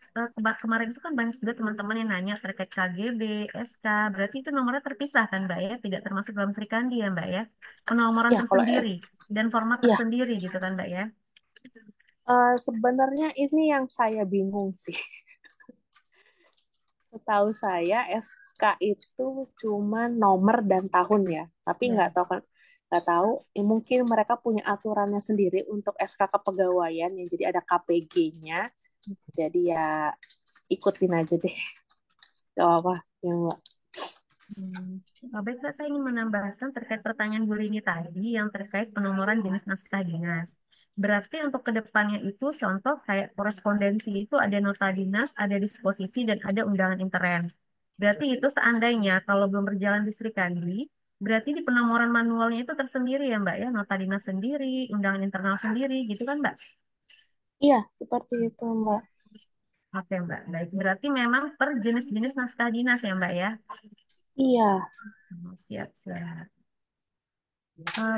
kemarin itu kan banyak juga teman-teman yang nanya terkait KGB, SK. Berarti itu nomornya terpisah kan, Mbak ya? Tidak termasuk dalam Sri Kandi ya, Mbak ya? Penomoran Iya, kalau tersendiri dan format Iya, tersendiri gitu kan, Mbak ya? sebenarnya ini yang saya bingung sih. Setahu saya SK itu cuma nomor dan tahun ya, tapi Ya. nggak tahu. Mungkin mereka punya aturannya sendiri untuk SK kepegawaian ya. Jadi ada KPG-nya. Jadi ya ikutin aja deh. Gak apa-apa ya Mbak. Baik, Mbak, saya ingin menambahkan terkait pertanyaan Bu Rini tadi yang terkait penomoran jenis naskah dinas. Berarti untuk kedepannya itu contoh kayak korespondensi itu ada nota dinas, ada disposisi, dan ada undangan intern. Berarti itu seandainya kalau belum berjalan di Sri Kandi, berarti di penomoran manualnya itu tersendiri ya Mbak ya, nota dinas sendiri, undangan internal sendiri, gitu kan Mbak? Iya, seperti itu Mbak. Oke Mbak, baik. Berarti memang per jenis-jenis naskah dinas ya Mbak ya? Iya. Siap, siap.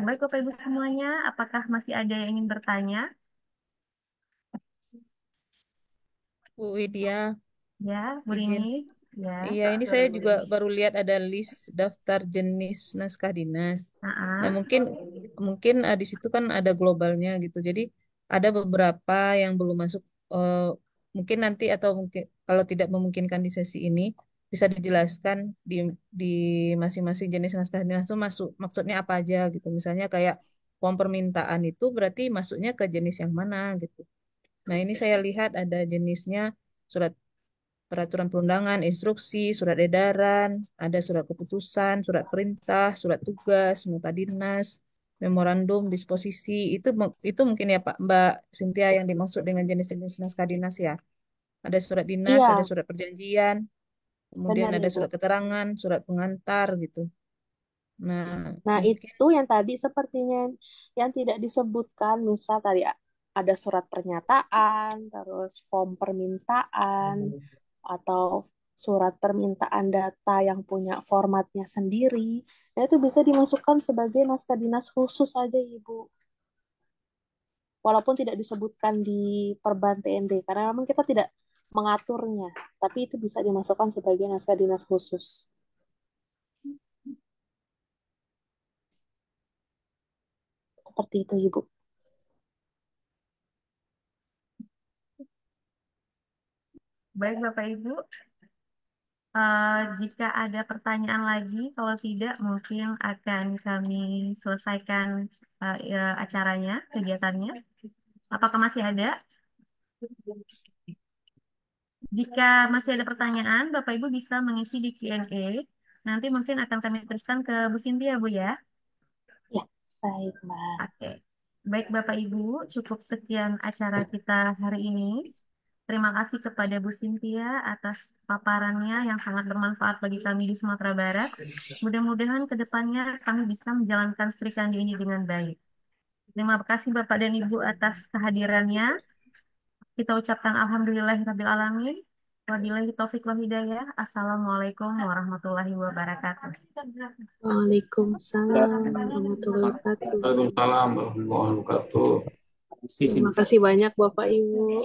Baik Bapak Ibu semuanya, apakah masih ada yang ingin bertanya? Bu Widya, Ya, Bu izin. Rini. Ya. Iya, ini saya juga baru lihat ada list daftar jenis naskah dinas. Nah, Ah, mungkin mungkin di situ kan ada globalnya gitu. Jadi ada beberapa yang belum masuk. eh, Mungkin nanti atau mungkin kalau tidak memungkinkan di sesi ini bisa dijelaskan di masing-masing jenis naskah dinas itu masuk maksudnya apa aja gitu. Misalnya kayak form permintaan itu berarti masuknya ke jenis yang mana gitu. Nah, ini saya lihat ada jenisnya surat peraturan perundangan, instruksi, surat edaran, ada surat keputusan, surat perintah, surat tugas, nota dinas, memorandum, disposisi. Itu mungkin ya Pak Mbak Cynthia yang dimaksud dengan jenis-jenis naskah dinas ya. Ada surat dinas, ada Iya, surat perjanjian, kemudian benar ada Ibu. surat keterangan, surat pengantar gitu. Nah, Nah, mungkin itu yang tadi sepertinya yang tidak disebutkan, misal tadi ada surat pernyataan, terus form permintaan, atau surat permintaan data yang punya formatnya sendiri. Nah, itu bisa dimasukkan sebagai naskah dinas khusus aja, Ibu. Walaupun tidak disebutkan di Perban TND, karena memang kita tidak mengaturnya, tapi itu bisa dimasukkan sebagai naskah dinas khusus. Seperti itu, Ibu. baik Bapak Ibu. Jika ada pertanyaan lagi, kalau tidak mungkin akan kami selesaikan acaranya, kegiatannya. Apakah masih ada? Jika masih ada pertanyaan, Bapak Ibu bisa mengisi di Q&A. Nanti mungkin akan kami teruskan ke Bu Cynthia, Bu ya. Ya, baik, Mbak. Oke. Baik Bapak Ibu, cukup sekian acara kita hari ini. Terima kasih kepada Bu Cynthia atas paparannya yang sangat bermanfaat bagi kami di Sumatera Barat. Mudah-mudahan ke depannya kami bisa menjalankan Sri Kandi ini dengan baik. Terima kasih Bapak dan Ibu atas kehadirannya. Kita ucapkan alhamdulillahirabbil alamin. Wabillahi taufiq wal hidayah. Assalamualaikum warahmatullahi wabarakatuh. Waalaikumsalam warahmatullahi wabarakatuh. Waalaikumsalam warahmatullahi wabarakatuh. Terima kasih banyak Bapak Ibu.